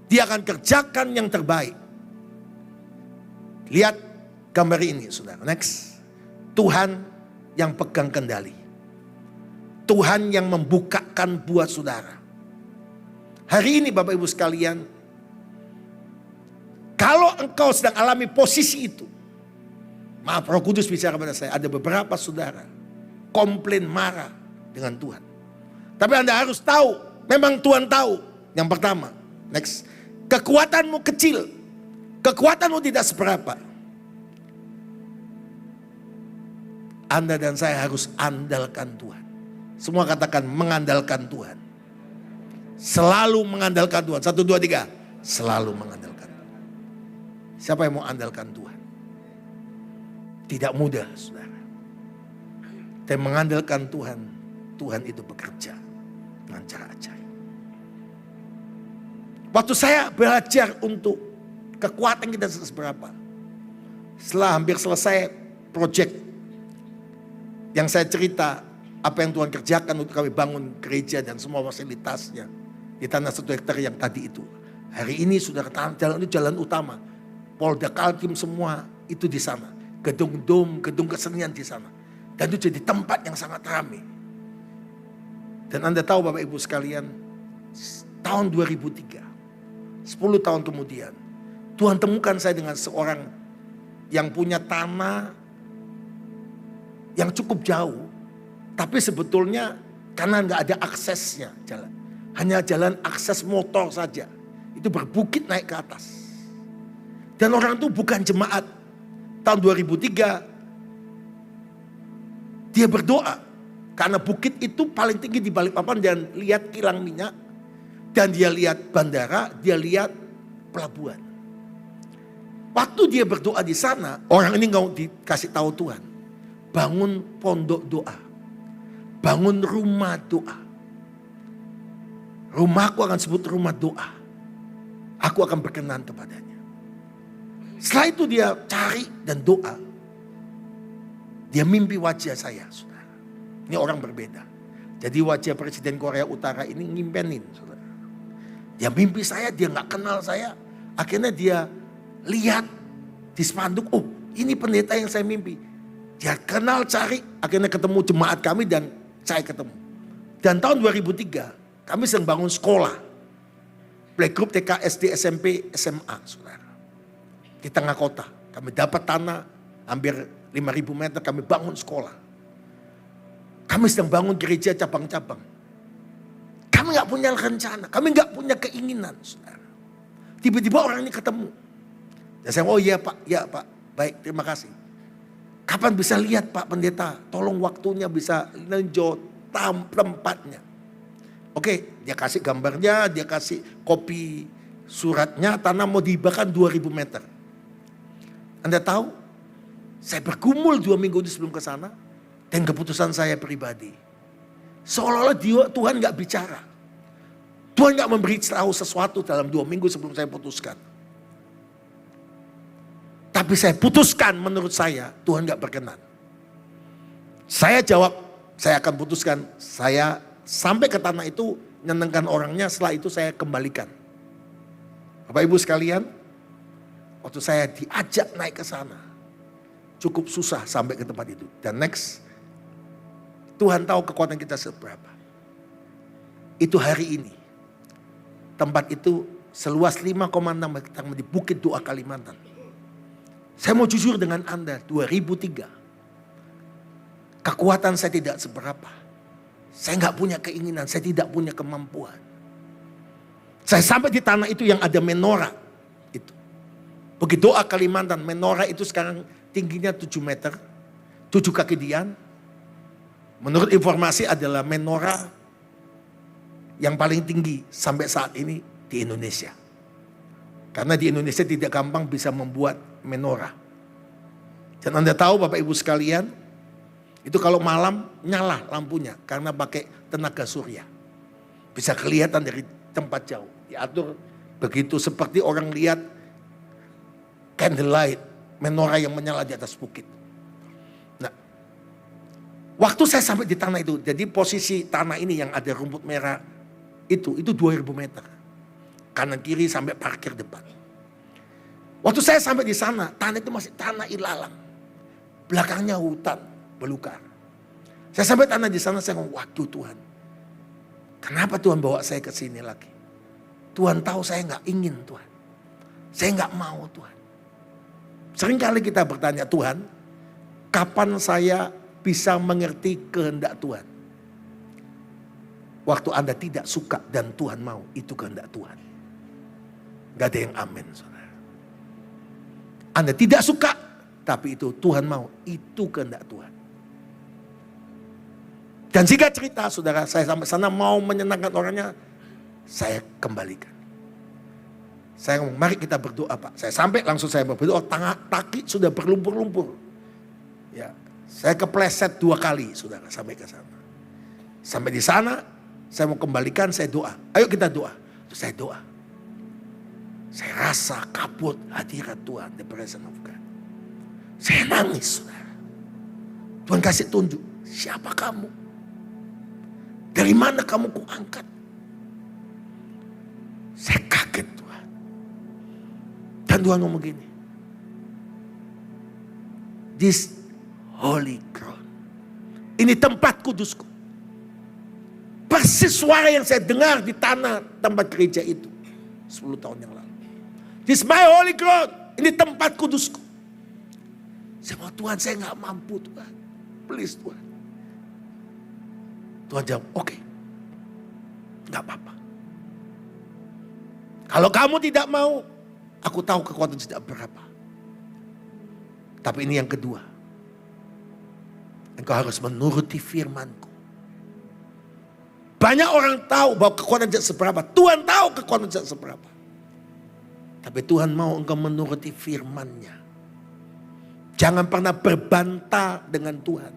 dia akan kerjakan yang terbaik. Lihat gambar ini saudara. Next. Tuhan yang pegang kendali. Tuhan yang membukakan buat saudara. Hari ini Bapak Ibu sekalian, kalau engkau sedang alami posisi itu, maaf Roh Kudus bicara pada saya, ada beberapa saudara komplain marah dengan Tuhan. Tapi Anda harus tahu, memang Tuhan tahu. Yang pertama, next, kekuatanmu kecil, kekuatanmu tidak seberapa. Anda dan saya harus andalkan Tuhan. Semua katakan mengandalkan Tuhan. Selalu mengandalkan Tuhan. 1, 2, 3. Selalu mengandalkan Tuhan. Siapa yang mau andalkan Tuhan? Tidak mudah saudara. Tapi mengandalkan Tuhan, Tuhan itu bekerja dengan cara ajaib. Waktu saya belajar untuk kekuatan kita seberapa. Setelah hampir selesai proyek yang saya cerita, apa yang Tuhan kerjakan untuk kami bangun gereja dan semua fasilitasnya di tanah 1 hektar yang tadi itu. Hari ini sudah jalan itu jalan utama. Polda Kaltim semua itu di sana. Gedung dom, gedung kesenian di sana. Dan itu jadi tempat yang sangat ramai. Dan Anda tahu Bapak Ibu sekalian, tahun 2003, 10 tahun kemudian, Tuhan temukan saya dengan seorang yang punya tanah yang cukup jauh. Tapi sebetulnya karena nggak ada aksesnya jalan. Hanya jalan akses motor saja. Itu berbukit naik ke atas. Dan orang itu bukan jemaat. Tahun 2003 dia berdoa. Karena bukit itu paling tinggi di Balikpapan dan lihat kilang minyak. Dan dia lihat bandara, dia lihat pelabuhan. Waktu dia berdoa di sana, orang ini nggak dikasih tahu Tuhan. Bangun pondok doa. Bangun rumah doa. Rumahku akan sebut rumah doa. Aku akan berkenan kepadanya. Setelah itu dia cari dan doa. Dia mimpi wajah saya, saudara. Ini orang berbeda. Jadi wajah Presiden Korea Utara ini ngimpenin, saudara. Dia mimpi saya, dia gak kenal saya. Akhirnya dia lihat di spanduk, oh ini pendeta yang saya mimpi. Dia kenal, cari, akhirnya ketemu jemaat kami dan saya ketemu. Dan tahun 2003 kami sedang bangun sekolah. Playgroup TK, SD, SMP, SMA, saudara. Di tengah kota. Kami dapat tanah hampir 5.000 meter, kami bangun sekolah. Kami sedang bangun gereja cabang-cabang. Kami gak punya rencana, kami gak punya keinginan, saudara. Tiba-tiba orang ini ketemu. Dan saya, oh iya Pak, baik terima kasih. Kapan bisa lihat Pak Pendeta? Tolong waktunya bisa nenjot tempatnya. Oke, dia kasih gambarnya, dia kasih kopi suratnya, tanah mau dihibahkan 2.000 meter. Anda tahu, saya bergumul 2 minggu sebelum ke sana, dan keputusan saya pribadi. Seolah-olah Tuhan gak bicara. Tuhan gak memberi tahu sesuatu dalam 2 minggu sebelum saya putuskan. Tapi saya putuskan menurut saya Tuhan gak berkenan. Saya jawab, saya akan putuskan. Saya sampai ke tanah itu nyenengkan orangnya, setelah itu saya kembalikan. Bapak Ibu sekalian, waktu saya diajak naik ke sana, cukup susah sampai ke tempat itu. Dan next, Tuhan tahu kekuatan kita seberapa. Itu hari ini. Tempat itu seluas 5,6 hektar di Bukit Doa Kalimantan. Saya mau jujur dengan Anda, 2003. Kekuatan saya tidak seberapa. Saya nggak punya keinginan, saya tidak punya kemampuan. Saya sampai di tanah itu yang ada menorah. Itu. Bukit Doa Kalimantan, menorah itu sekarang tingginya 7 meter. 7 kaki dian. Menurut informasi adalah menorah yang paling tinggi sampai saat ini di Indonesia. Karena di Indonesia tidak gampang bisa membuat menorah. Dan Anda tahu Bapak Ibu sekalian, itu kalau malam nyala lampunya karena pakai tenaga surya. Bisa kelihatan dari tempat jauh. Diatur begitu seperti orang lihat candlelight, menorah yang menyala di atas bukit. Nah, waktu saya sampai di tanah itu, jadi posisi tanah ini yang ada rumput merah, itu 2000 meter. Kanan kiri sampai parkir depan. Waktu saya sampai di sana, tanah itu masih tanah ilalang. Belakangnya hutan belukar. Saya sampai tanah di sana, saya ngomong, waduh Tuhan. Kenapa Tuhan bawa saya ke sini lagi? Tuhan tahu saya nggak ingin Tuhan. Saya nggak mau Tuhan. Seringkali kita bertanya, Tuhan, kapan saya bisa mengerti kehendak Tuhan? Waktu Anda tidak suka dan Tuhan mau, itu kehendak Tuhan. Gak ada yang amin, saudara. Anda tidak suka, tapi itu Tuhan mau, itu kehendak Tuhan. Dan jika cerita, saudara, saya sampai sana mau menyenangkan orangnya, saya kembalikan. Saya ngomong, mari kita berdoa Pak. Saya sampai langsung saya berdoa, kaki sudah berlumpur-lumpur. Ya, saya kepleset 2 kali, saudara, sampai ke sana. Sampai di sana, saya mau kembalikan, saya doa. Ayo kita doa. Terus saya doa. Saya rasa kabut hadirat Tuhan, the presence of God. Saya nangis, saudara. Tuhan kasih tunjuk, siapa kamu? Dari mana kamu kuangkat? Saya kaget Tuhan. Dan Tuhan ngomong gini. This holy ground. Ini tempat kudusku. Persis suara yang saya dengar di tanah tempat gereja itu 10 tahun yang lalu. This my holy ground. Ini tempat kudusku. Saya mau Tuhan, saya gak mampu Tuhan. Please Tuhan. Tuhan jawab, oke. Gak apa-apa. Kalau kamu tidak mau, aku tahu kekuatan tidak berapa. Tapi ini yang kedua. Engkau harus menuruti firman-Ku. Banyak orang tahu bahwa kekuatan tidak seberapa. Tuhan tahu kekuatan tidak seberapa. Tapi Tuhan mau engkau menuruti firman-Nya. Jangan pernah berbantah dengan Tuhan.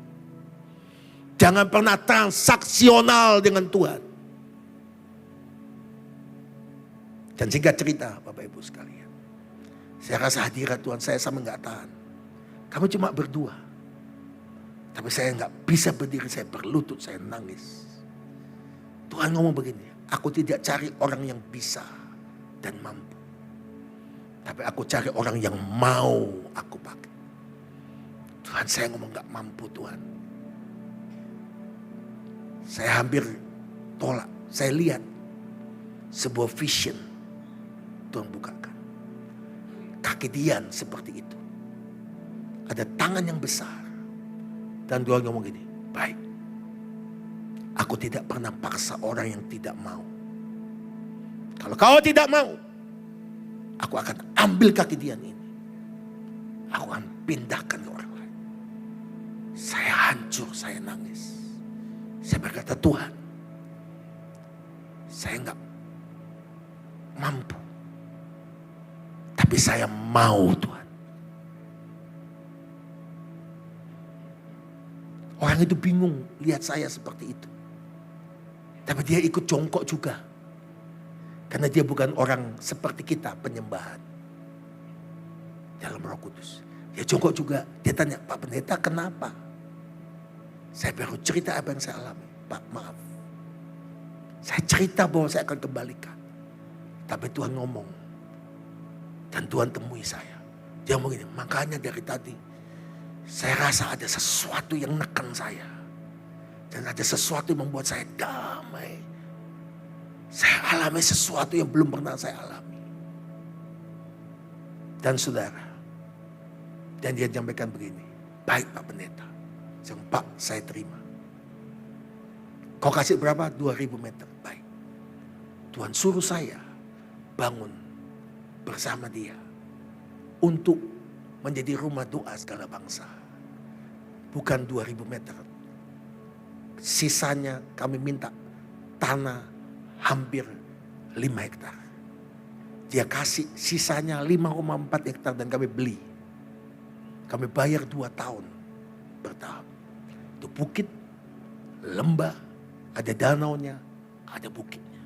Jangan pernah transaksional dengan Tuhan. Dan singkat cerita Bapak Ibu sekalian. Saya rasa hadirat Tuhan saya sama gak tahan. Kamu cuma berdua. Tapi saya gak bisa berdiri, saya berlutut, saya nangis. Tuhan ngomong begini, aku tidak cari orang yang bisa dan mampu. Tapi aku cari orang yang mau aku pakai. Tuhan, saya ngomong gak mampu Tuhan. Saya hampir tolak. Saya lihat sebuah vision Tuhan bukakan. Kaki Dian seperti itu. Ada tangan yang besar. Dan Tuhan ngomong gini, baik. Aku tidak pernah paksa orang yang tidak mau. Kalau kau tidak mau, aku akan ambil kaki Dian ini. Aku akan pindahkan ke orang lain. Saya hancur, saya nangis. Saya berkata, Tuhan, saya enggak mampu. Tapi saya mau Tuhan. Orang itu bingung lihat saya seperti itu. Tapi dia ikut jongkok juga. Karena dia bukan orang seperti kita penyembahan. Dalam Roh Kudus. Dia jongkok juga. Dia tanya, Pak Pendeta kenapa? Saya baru cerita apa yang saya alami. Pak maaf. Saya cerita bahwa saya akan kembalikan. Tapi Tuhan ngomong. Dan Tuhan temui saya. Dia ngomong gini, makanya dari tadi. Saya rasa ada sesuatu yang neken saya. Dan ada sesuatu yang membuat saya damai. Saya alami sesuatu yang belum pernah saya alami. Dan saudara, dan dia menyampaikan begini, baik Pak Pendeta. Saya bilang, Pak, saya terima. Kau kasih berapa? 2.000 meter. Baik. Tuhan suruh saya bangun bersama dia untuk menjadi rumah doa segala bangsa. Bukan 2.000 meter. Sisanya kami minta tanah hampir 5 hektar. Dia kasih sisanya 5,4 hektar dan kami beli. Kami bayar 2 tahun bertahap. Itu bukit, lembah, ada danaunya, ada bukitnya.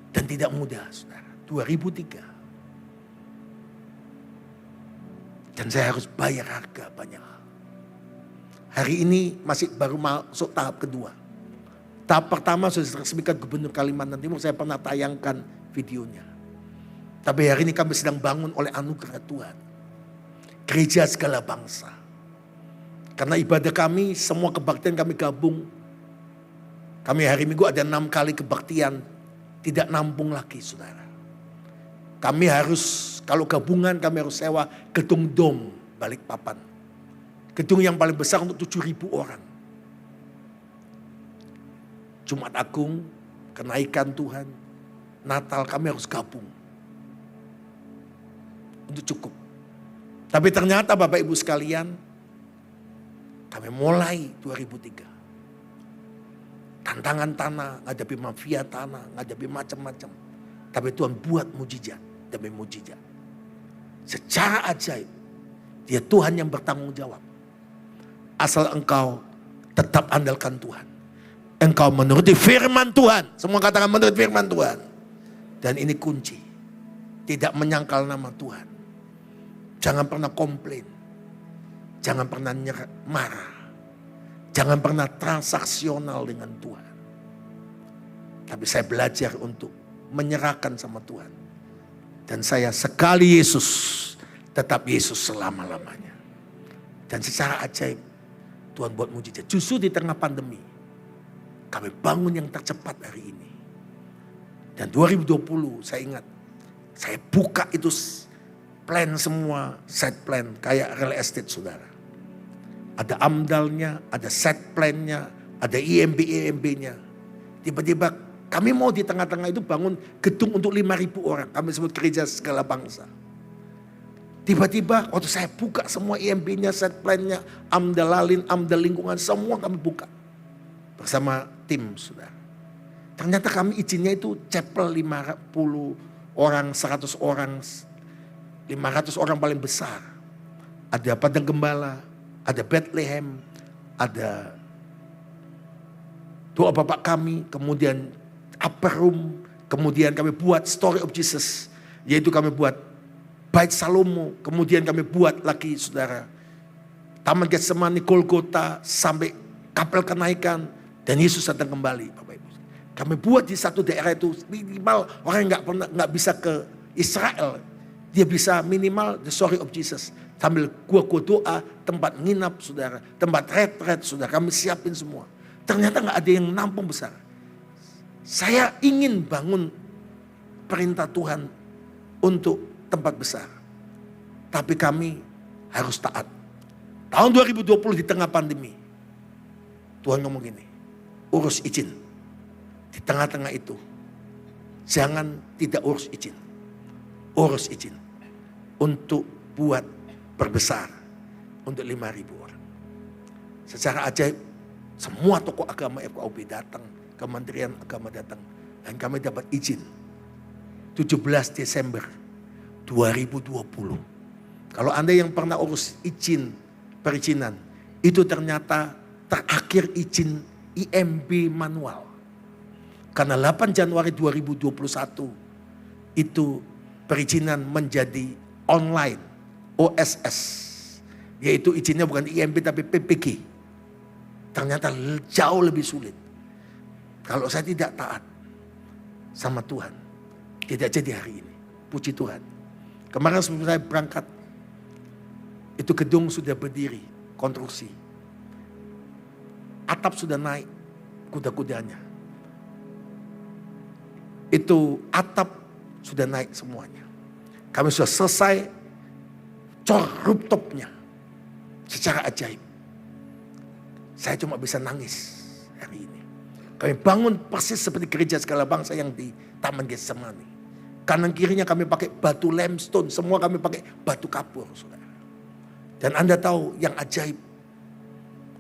Dan tidak mudah, saudara. 2003. Dan saya harus bayar harga banyak. Hari ini masih baru masuk tahap kedua. Tahap pertama sudah diresmikan Gubernur Kalimantan Timur. Saya pernah tayangkan videonya. Tapi hari ini kami sedang bangun oleh anugerah Tuhan. Gereja segala bangsa. Karena ibadah kami, semua kebaktian kami gabung. Kami hari Minggu ada 6 kali kebaktian. Tidak nampung lagi, saudara. Kami harus, kalau gabungan kami harus sewa gedung dom Balikpapan. Gedung yang paling besar untuk 7.000 orang. Jumat Agung, kenaikan Tuhan, Natal kami harus gabung. Untuk cukup. Tapi ternyata Bapak Ibu sekalian, kami mulai 2003. Tantangan tanah, ngadepi mafia tanah, ngadepi macam-macam. Tapi Tuhan buat mujizat demi mujizat. Secara ajaib, Dia Tuhan yang bertanggung jawab. Asal engkau tetap andalkan Tuhan. Engkau menuruti firman Tuhan. Semua katakan menurut firman Tuhan. Dan ini kunci. Tidak menyangkal nama Tuhan. Jangan pernah komplain. Jangan pernah marah. Jangan pernah transaksional dengan Tuhan. Tapi saya belajar untuk menyerahkan sama Tuhan. Dan saya sekali Yesus, tetap Yesus selama-lamanya. Dan secara ajaib, Tuhan buat mujizat. Justru di tengah pandemi, kami bangun yang tercepat hari ini. Dan 2020 saya ingat, saya buka itu plan semua, set plan kayak real estate saudara. Ada amdalnya, ada set plannya, ada IMB-nya. Tiba-tiba kami mau di tengah-tengah itu bangun gedung untuk 5.000 orang. Kami sebut gereja segala bangsa. Tiba-tiba waktu saya buka semua IMB-nya, set plan-nya, amdalalin, amdal lingkungan, semua kami buka. Bersama tim, saudara. Ternyata kami izinnya itu chapel 50 orang, 100 orang, 500 orang paling besar. Ada Padang Gembala, ada Bethlehem, ada doa Bapak kami, kemudian upper room, kemudian kami buat Story of Jesus, yaitu kami buat Bait Salomo, kemudian kami buat lagi saudara Taman Getsemani, Golgota, sampai kapel kenaikan, dan Yesus datang kembali, Bapak Ibu. Kami buat di satu daerah itu minimal orang yang nggak bisa ke Israel, dia bisa minimal the Story of Jesus. Sambil gua doa, tempat nginap saudara, tempat retret saudara, kami siapin semua. Ternyata nggak ada yang nampung besar. Saya ingin bangun perintah Tuhan untuk tempat besar. Tapi kami harus taat. Tahun 2020 di tengah pandemi, Tuhan ngomong gini, urus izin. Di tengah-tengah itu, jangan tidak urus izin. Urus izin untuk buat berbesar untuk 5.000 orang. Secara ajaib, semua tokoh agama FKUB datang, Kementerian Agama datang, dan kami dapat izin 17 Desember 2020. Kalau Anda yang pernah urus izin, perizinan, itu ternyata terakhir izin IMB manual. Karena 8 Januari 2021 itu perizinan menjadi online, OSS. Yaitu izinnya bukan IMB tapi PPG. Ternyata jauh lebih sulit. Kalau saya tidak taat sama Tuhan, tidak jadi hari ini. Puji Tuhan. Kemarin sebelum saya berangkat, itu gedung sudah berdiri, konstruksi. atap sudah naik kuda-kudanya. Itu atap sudah naik semuanya. Kami sudah selesai cor rooftopnya secara ajaib. Saya cuma bisa nangis hari ini. Kami bangun persis seperti gereja segala bangsa yang di Taman Getsemani. Kanan kirinya kami pakai batu limestone, semua kami pakai batu kapur, saudara. Dan Anda tahu yang ajaib,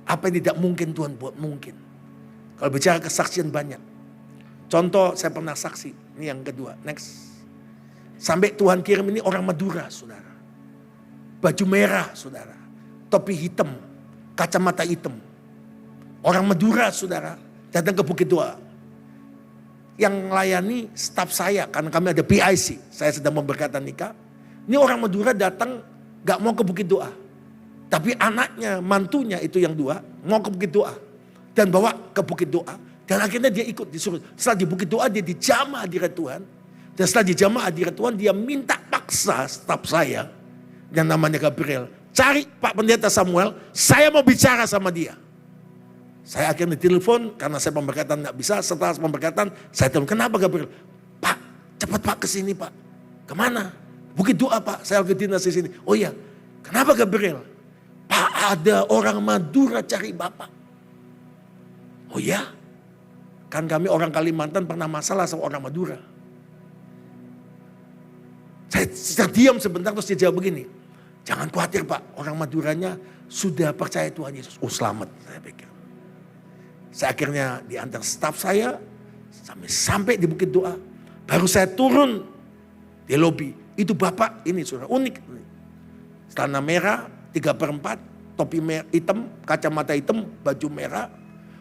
apa yang tidak mungkin Tuhan buat mungkin. Kalau bicara kesaksian banyak. Contoh saya pernah saksi, ini yang kedua, next. Sampai Tuhan kirim ini orang Madura, saudara. Baju merah, saudara. Topi hitam, kacamata hitam. Orang Madura, saudara, datang ke Bukit Doa. Yang melayani staf saya, karena kami ada PIC, saya sedang memberkatan nikah. Ini orang Madura datang gak mau ke Bukit Doa. Tapi anaknya, mantunya itu yang dua, mau ke Bukit Doa. Dan bawa ke Bukit Doa. Dan akhirnya dia ikut disuruh. Setelah di Bukit Doa dia dijamah hadirat Tuhan. Dan setelah dijamah hadirat Tuhan dia minta paksa staf saya. Yang namanya Gabriel. Cari Pak Pendeta Samuel, saya mau bicara sama dia. Saya akhirnya telepon karena saya pemberkatan gak bisa. Setelah pemberkatan saya telepon, kenapa Gabriel? Pak, cepat Pak kesini Pak. Kemana? Bukit Doa Pak, saya lagi dinas di sini. Oh iya, kenapa Gabriel? Pak, ada orang Madura cari Bapak. Oh ya? Kan kami orang Kalimantan pernah masalah sama orang Madura. Saya diam sebentar terus dia jawab begini. Jangan khawatir Pak, orang Maduranya sudah percaya Tuhan Yesus. Oh selamat, saya pikir. Saya akhirnya diantar staf saya sampai di Bukit Doa. Baru saya turun di lobi. Itu Bapak ini saudara, unik. Celana merah, 3/4, topi hitam, kacamata hitam, baju merah.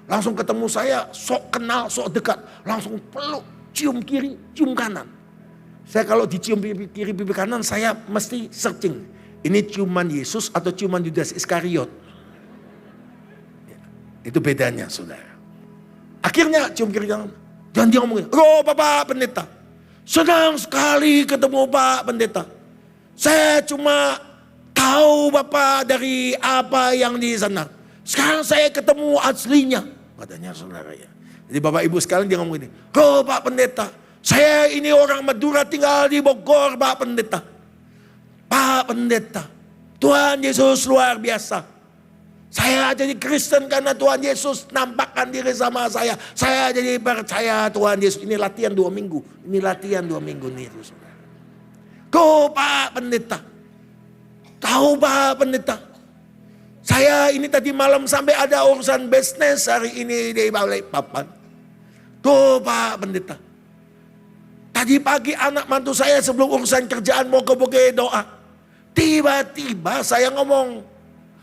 Langsung ketemu saya, sok kenal, sok dekat. Langsung peluk, cium kiri, cium kanan. Saya kalau dicium pipi kiri, pipi kanan, saya mesti searching. Ini ciuman Yesus atau ciuman Yudas Iskariot? Itu bedanya saudara. Akhirnya cium kiri kanan. Dan dia ngomongin, oh Bapak Pendeta, senang sekali ketemu Pak Pendeta. Saya cuma tahu Bapak dari apa yang di sana. Sekarang saya ketemu aslinya. Katanya saudara ya. Jadi Bapak Ibu sekalian dia ngomong ini. Oh Pak Pendeta, saya ini orang Madura tinggal di Bogor Pak Pendeta. Pak Pendeta, Tuhan Yesus luar biasa. Saya jadi Kristen karena Tuhan Yesus nampakkan diri sama saya. Saya jadi percaya Tuhan Yesus. Ini latihan 2 minggu. Ini latihan 2 minggu nih saudara. Kau Pak Pendeta. Tahu Pak Pendeta. Saya ini tadi malam sampai ada urusan bisnis hari ini di Balikpapan. Tuh Pak Pendeta. Tadi pagi anak mantu saya sebelum urusan kerjaan mau ke Bukit Doa. Tiba-tiba saya ngomong,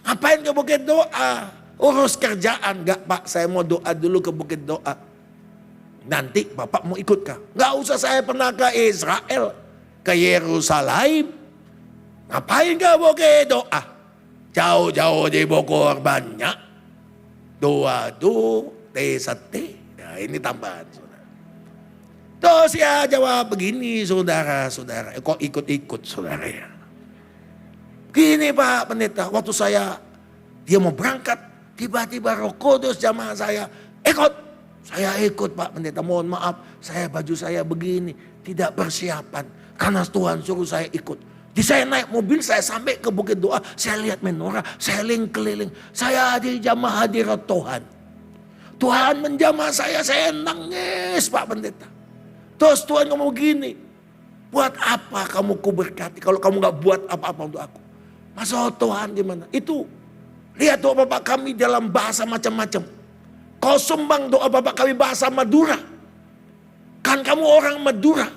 ngapain ke Bukit Doa? Urus kerjaan. Enggak Pak, saya mau doa dulu ke Bukit Doa. Nanti Bapak mau ikut kah? Enggak usah, saya pernah ke Israel, ke Yerusalem. Ngapain ke Bukit Doa? Jauh-jauh di Bogor banyak. Doa tuh, T1T. Nah ini tambahan saudara. Terus ya jawab begini saudara-saudara. Kok ikut-ikut saudara ya. Gini Pak Pendeta, waktu dia mau berangkat. Tiba-tiba Roh Kudus jamaah saya, ikut. Saya ikut Pak Pendeta, mohon maaf. Baju saya begini, tidak persiapan. Karena Tuhan suruh saya ikut. Saya naik mobil, saya sampai ke Bukit Doa, saya lihat menorah, saya keliling. Saya di jamaah hadirat Tuhan. Tuhan menjamah saya nangis Pak Pendeta. Terus Tuhan ngomong gini, buat apa kamu kuberkati kalau kamu gak buat apa-apa untuk aku? Masa Tuhan gimana? Itu, lihat doa Bapak kami dalam bahasa macam-macam. Kau sumbang doa Bapak kami bahasa Madura. Kan kamu orang Madura.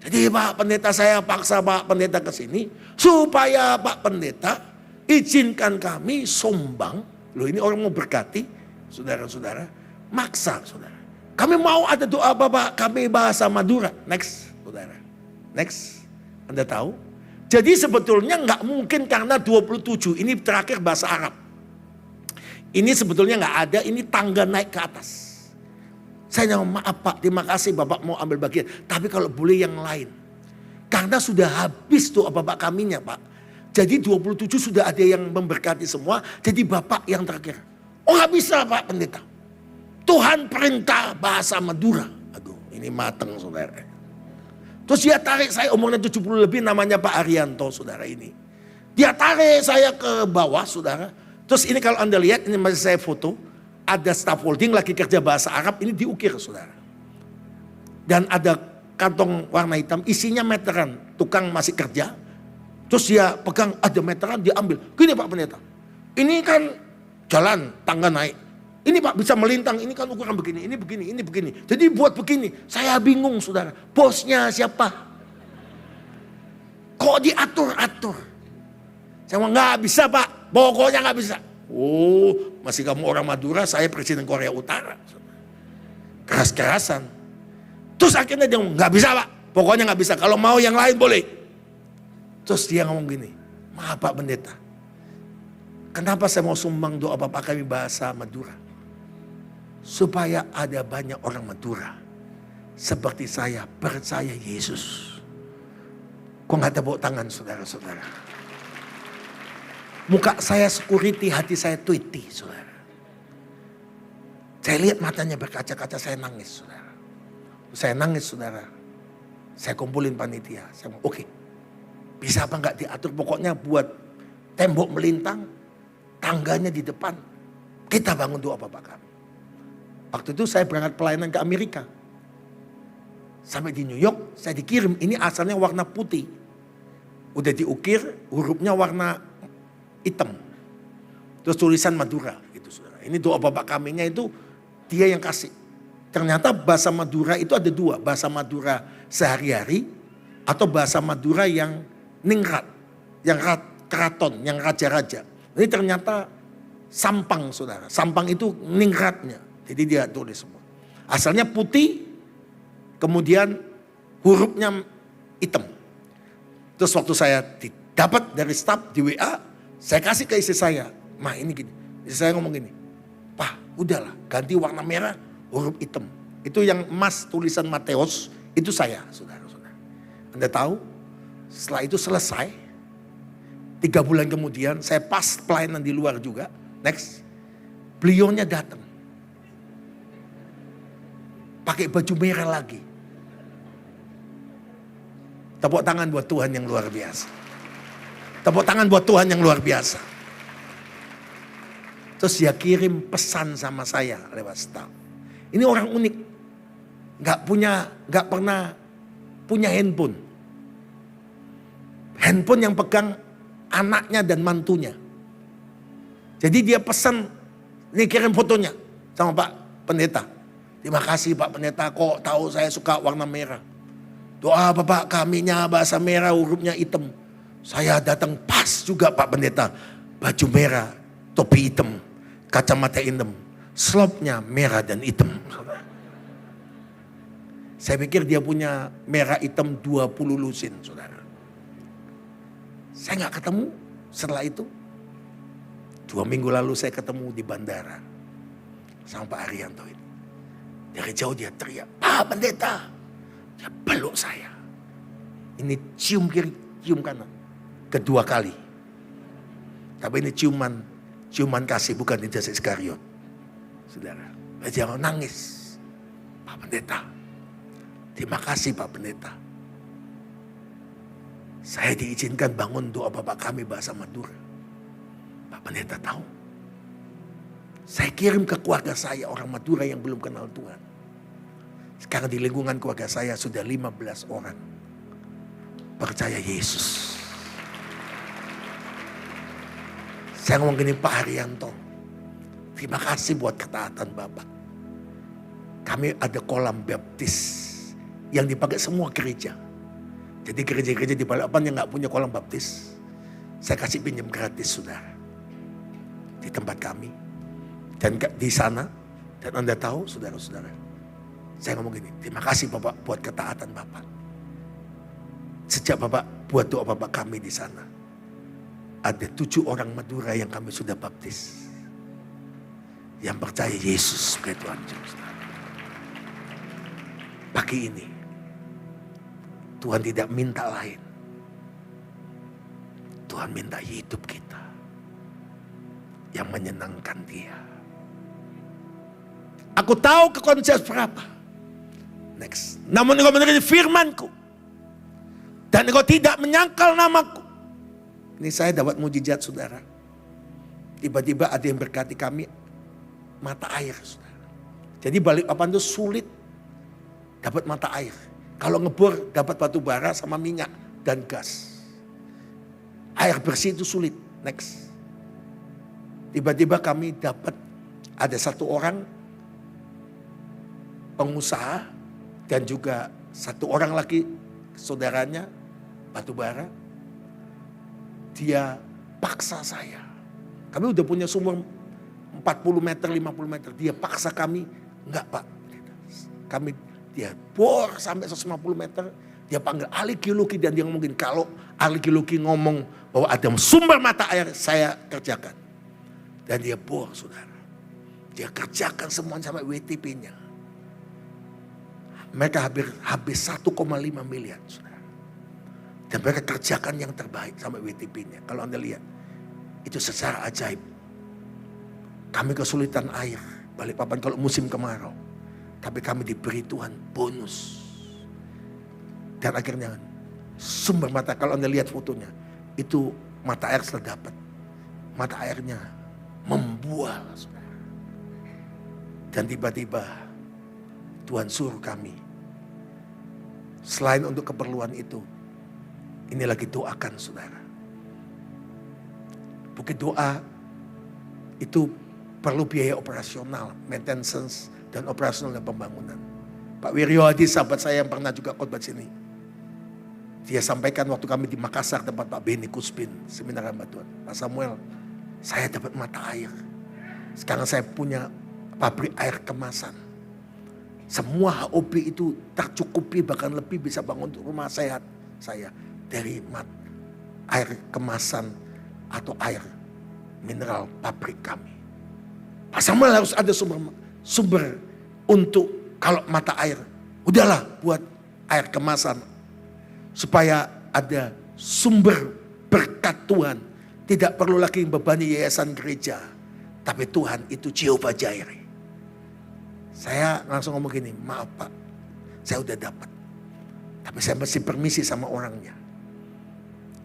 Jadi Pak Pendeta saya paksa Pak Pendeta ke sini supaya Pak Pendeta izinkan kami sumbang. Loh ini orang mau berkati, saudara-saudara, maksa saudara. Kami mau ada doa Bapak kami bahasa Madura. Next, saudara. Next. Anda tahu? Jadi sebetulnya nggak mungkin karena 27 ini terakhir bahasa Arab. Ini sebetulnya nggak ada, ini tangga naik ke atas. Saya nyamuk maaf Pak, terima kasih Bapak mau ambil bagian. Tapi kalau boleh yang lain. Karena sudah habis doa Bapak kaminya Pak. Jadi 27 sudah ada yang memberkati semua. Jadi Bapak yang terakhir. Oh nggak bisa Pak Pendeta. Tuhan perintah bahasa Madura. Aduh ini mateng saudara. Terus dia tarik saya, umurnya 70 lebih, namanya Pak Arianto saudara ini. Dia tarik saya ke bawah saudara. Terus ini kalau Anda lihat, ini masih saya foto. Ada scaffolding lagi kerja bahasa Arab, ini diukir saudara. Dan ada kantong warna hitam, isinya meteran. Tukang masih kerja. Terus dia pegang, ada meteran, dia ambil. Gini Pak Pendeta, ini kan jalan, tangga naik. Ini Pak bisa melintang, ini kan ukuran begini, ini begini, ini begini. Jadi buat begini, saya bingung saudara. Bosnya siapa? Kok diatur-atur? Saya bilang, nggak bisa Pak, pokoknya nggak bisa. Oh, masih kamu orang Madura, saya presiden Korea Utara. Keras-kerasan. Terus akhirnya dia ngomong, nggak bisa Pak, pokoknya nggak bisa. Kalau mau yang lain boleh. Terus dia ngomong gini, maaf Pak Pendeta, kenapa saya mau sumbang doa Bapak kami bahasa Madura? Supaya ada banyak orang Madura seperti saya percaya Yesus. Kok nggak tepuk tangan saudara-saudara? Muka saya security, hati saya tweety saudara. Saya lihat matanya berkaca-kaca, saya nangis saudara. Saya nangis saudara. Saya kumpulin panitia. Saya bilang, oke, bisa apa nggak diatur? Pokoknya buat tembok melintang, tangganya di depan. Kita bangun doa Bapak kami. Waktu itu saya berangkat pelayanan ke Amerika. Sampai di New York, saya dikirim. Ini asalnya warna putih. Udah diukir, hurufnya warna hitam. Terus tulisan Madura. Gitu, saudara. Ini doa Bapak kaminya itu dia yang kasih. Ternyata bahasa Madura itu ada dua. Bahasa Madura sehari-hari atau bahasa Madura yang ningrat. Yang keraton, yang raja-raja. Ini ternyata sampang saudara. Sampang itu ningratnya. Jadi dia tulis semua. Asalnya putih, kemudian hurufnya hitam. Terus waktu saya dapat dari staf di WA, saya kasih ke istri saya. Ma ini gini, istri saya ngomong gini, Pak udahlah ganti warna merah, huruf hitam. Itu yang emas tulisan Mateus, itu saya saudara-saudara. Anda tahu, setelah itu selesai, 3 bulan kemudian saya pas pelayanan di luar juga, next, beliaunya datang. Pakai baju merah lagi. Tepuk tangan buat Tuhan yang luar biasa. Tepuk tangan buat Tuhan yang luar biasa. Terus dia kirim pesan sama saya lewat staf. Ini orang unik. Gak pernah punya handphone. Handphone yang pegang anaknya dan mantunya. Jadi dia pesan, ini kirim fotonya sama Pak Pendeta. Terima kasih Pak Pendeta, kok tahu saya suka warna merah. Doa Bapak kaminya bahasa merah, hurufnya hitam. Saya datang pas juga Pak Pendeta. Baju merah, topi hitam, kacamata hitam. Slopnya merah dan hitam. Saya pikir dia punya merah hitam 20 lusin saudara. Saya gak ketemu setelah itu. 2 minggu lalu saya ketemu di bandara sama Pak Arianto ini. Dari jauh dia teriak, Pak Pendeta. Dia peluk saya. Ini cium kiri, cium kanan. Kedua kali. Tapi ini ciuman kasih, bukan Yudas Iskariot. Saudara, jangan nangis. Pak Pendeta, terima kasih Pak Pendeta. Saya diizinkan bangun doa Bapak kami bahasa Madura. Pak Pendeta tahu? Saya kirim ke keluarga saya orang Madura yang belum kenal Tuhan. Sekarang di lingkungan keluarga saya sudah 15 orang percaya Yesus. Saya ngomong gini, Pak Haryanto, terima kasih buat ketaatan Bapak. Kami ada kolam baptis yang dipakai semua gereja. Jadi gereja-gereja di Balikpapan yang gak punya kolam baptis, saya kasih pinjam gratis saudara. Di tempat kami. Dan di sana, dan Anda tahu saudara-saudara, saya ngomong gini, terima kasih Bapak buat ketaatan Bapak. Sejak Bapak buat doa Bapak kami di sana, ada 7 orang Madura yang kami sudah baptis. Yang percaya Yesus sebagai Tuhan. Pagi ini, Tuhan tidak minta lain. Tuhan minta hidup kita yang menyenangkan Dia. Aku tahu kekuatan berapa. Next. Namun engkau menerima firmanku. Dan engkau tidak menyangkal namaku. Ini saya dapat mujizat saudara. Tiba-tiba ada yang berkati kami mata air saudara. Jadi Balikpapan itu sulit dapat mata air. Kalau ngebor dapat batu bara sama minyak dan gas. Air bersih itu sulit. Next. Tiba-tiba kami dapat ada satu orang pengusaha dan juga satu orang lagi saudaranya batu bara. Dia paksa saya. Kami udah punya sumur 40 meter, 50 meter. Dia paksa kami, enggak Pak. Dia bor sampai 150 meter. Dia panggil ahli geologi dan dia ngomongin kalau ahli geologi ngomong bahwa ada sumber mata air, saya kerjakan. Dan dia bor saudara. Dia kerjakan semuanya sampai WTP-nya. Mereka habis 1,5 miliar saudara. Dan mereka kerjakan yang terbaik sampai WTP-nya. Kalau Anda lihat, itu secara ajaib. Kami kesulitan air, Balikpapan kalau musim kemarau. Tapi kami diberi Tuhan bonus. Dan akhirnya sumber mata, kalau Anda lihat fotonya, itu mata air sudah dapat. Mata airnya membual. Saudara. Dan tiba-tiba Tuhan suruh kami. Selain untuk keperluan itu, ini lagi doakan saudara. Bukit doa itu perlu biaya operasional, maintenance dan operasional dan pembangunan. Pak Wiryo Hadi sahabat saya yang pernah juga khotbah sini. Dia sampaikan waktu kami di Makassar tempat Pak Beni Kuspin, seminar hamba Tuhan. Pak Samuel, saya dapat mata air. Sekarang saya punya pabrik air kemasan. Semua HOB itu tercukupi bahkan lebih bisa bangun rumah sehat saya dari air kemasan atau air mineral pabrik kami. Pak Samuel harus ada sumber untuk kalau mata air. Udahlah buat air kemasan. Supaya ada sumber berkat Tuhan. Tidak perlu lagi membebani yayasan gereja. Tapi Tuhan itu Jehovah Jireh. Saya langsung ngomong gini, maaf Pak, saya udah dapat. Tapi saya mesti permisi sama orangnya.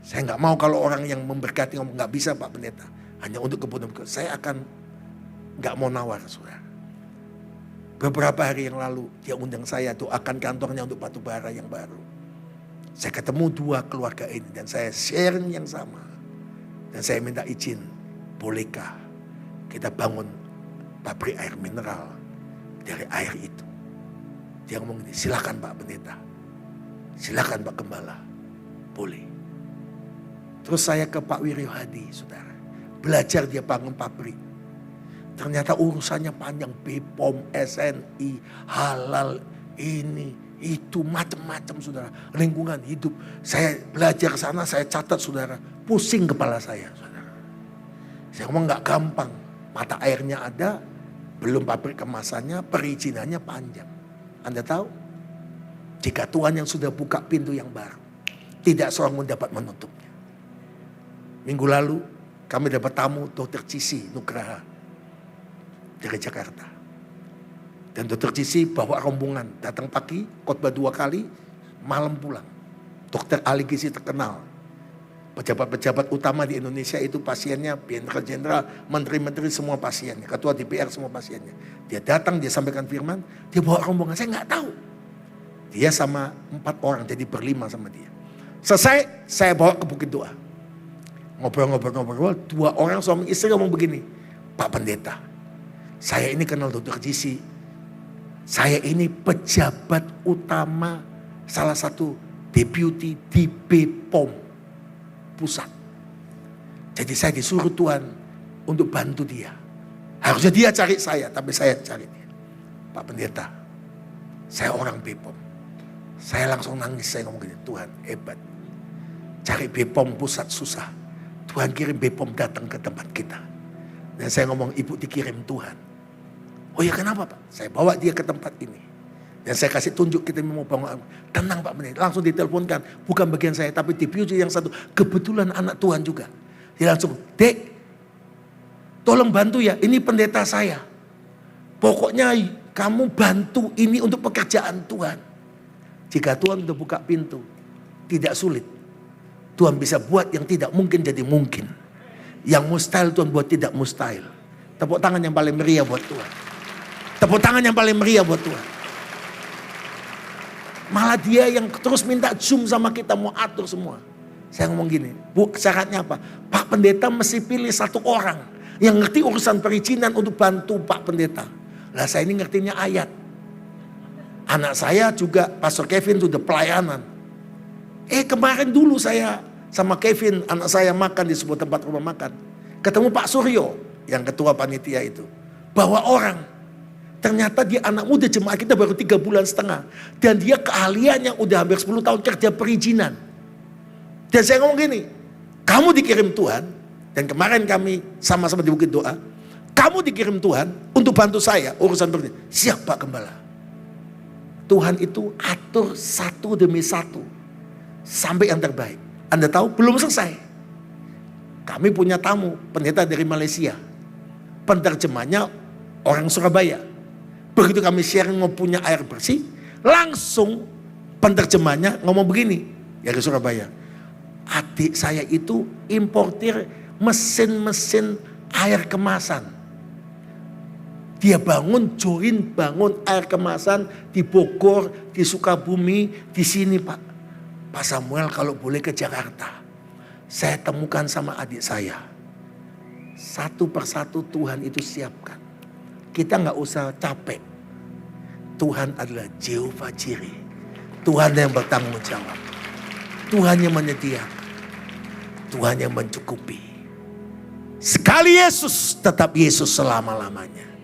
Saya gak mau kalau orang yang memberkati ngomong gak bisa Pak Pendeta. Hanya untuk kebutuhan. Saya akan gak mau nawar saudara. Beberapa hari yang lalu dia undang saya doakan kantornya untuk batu bara yang baru. Saya ketemu dua keluarga ini dan saya sharing yang sama. Dan saya minta izin, bolehkah kita bangun pabrik air mineral dari air itu. Dia ngomong ini, silakan Pak Pendeta. Silakan Pak Gembala. Boleh. Terus saya ke Pak Wiryo Hadi, saudara. Belajar dia bangun pabrik. Ternyata urusannya panjang, BPOM, SNI, halal, ini, itu, macam-macam saudara. Lingkungan hidup. Saya belajar sana, saya catat saudara. Pusing kepala saya saudara. Saya ngomong gak gampang. Mata airnya ada, belum pabrik kemasannya, perizinannya panjang. Anda tahu? Jika Tuhan yang sudah buka pintu yang baru, tidak seorang pun dapat menutupnya. Minggu lalu kami dapat tamu Dr. Cici Nugraha dari Jakarta. Dan Dr. Cici bawa rombongan, datang pagi, khotbah 2 kali, malam pulang. Dokter ahli gizi terkenal. Pejabat-pejabat utama di Indonesia itu pasiennya, jenderal, menteri-menteri semua pasiennya, ketua DPR semua pasiennya. Dia datang, dia sampaikan firman, dia bawa rombongan, saya nggak tahu. Dia sama 4 orang, jadi berlima sama dia. Selesai, saya bawa ke Bukit Doa. Ngobrol-ngobrol, 2 orang suami istri ngomong begini, Pak Pendeta, saya ini kenal Dr. Cici, saya ini pejabat utama salah satu deputi di BPOM pusat. Jadi saya disuruh Tuhan untuk bantu dia. Harusnya dia cari saya, tapi saya cari dia. Pak Pendeta, saya orang BPOM. Saya langsung nangis, saya ngomong gini, Tuhan hebat. Cari BPOM pusat susah. Tuhan kirim BPOM datang ke tempat kita. Dan saya ngomong, ibu dikirim Tuhan. Oh ya kenapa Pak? Saya bawa dia ke tempat ini. Dan saya kasih tunjuk kita mau bangun. Tenang Pak Pendeta. Langsung diteleponkan. Bukan bagian saya, tapi deputi yang satu. Kebetulan anak Tuhan juga. Dia langsung, Dek, tolong bantu ya. Ini pendeta saya. Pokoknya kamu bantu ini untuk pekerjaan Tuhan. Jika Tuhan sudah buka pintu, tidak sulit. Tuhan bisa buat yang tidak mungkin jadi mungkin. Yang mustahil Tuhan buat tidak mustahil. Tepuk tangan yang paling meriah buat Tuhan. Tepuk tangan yang paling meriah buat Tuhan. Malah dia yang terus minta zoom sama kita, mau atur semua. Saya ngomong gini, Bu, syaratnya apa? Pak Pendeta mesti pilih satu orang yang ngerti urusan perizinan untuk bantu Pak Pendeta. Lah saya ini ngertinya ayat. Anak saya juga, Pastor Kevin sudah pelayanan. Kemarin dulu saya sama Kevin, anak saya makan di sebuah tempat rumah makan. Ketemu Pak Suryo, yang ketua panitia itu. Bawa orang. Ternyata dia anak muda, jemaat kita baru 3 bulan setengah. Dan dia keahliannya udah hampir 10 tahun kerja perizinan. Dan saya ngomong gini, kamu dikirim Tuhan, dan kemarin kami sama-sama di Bukit Doa, kamu dikirim Tuhan untuk bantu saya urusan perizinan. Siap Pak Gembala. Tuhan itu atur satu demi satu sampai yang terbaik. Anda tahu belum selesai. Kami punya tamu pendeta dari Malaysia. Penerjemahnya orang Surabaya. Begitu kami sharing mau punya air bersih, langsung penerjemahnya ngomong begini dari Surabaya. Adik saya itu importir mesin-mesin air kemasan. Dia bangun air kemasan di Bogor, di Sukabumi, di sini Pak. Pak Samuel kalau boleh ke Jakarta. Saya temukan sama adik saya. Satu persatu Tuhan itu siapkan. Kita nggak usah capek. Tuhan adalah Jehovah Jireh. Tuhan yang bertanggung jawab. Tuhan yang menyediakan. Tuhan yang mencukupi. Sekali Yesus, tetap Yesus selama-lamanya.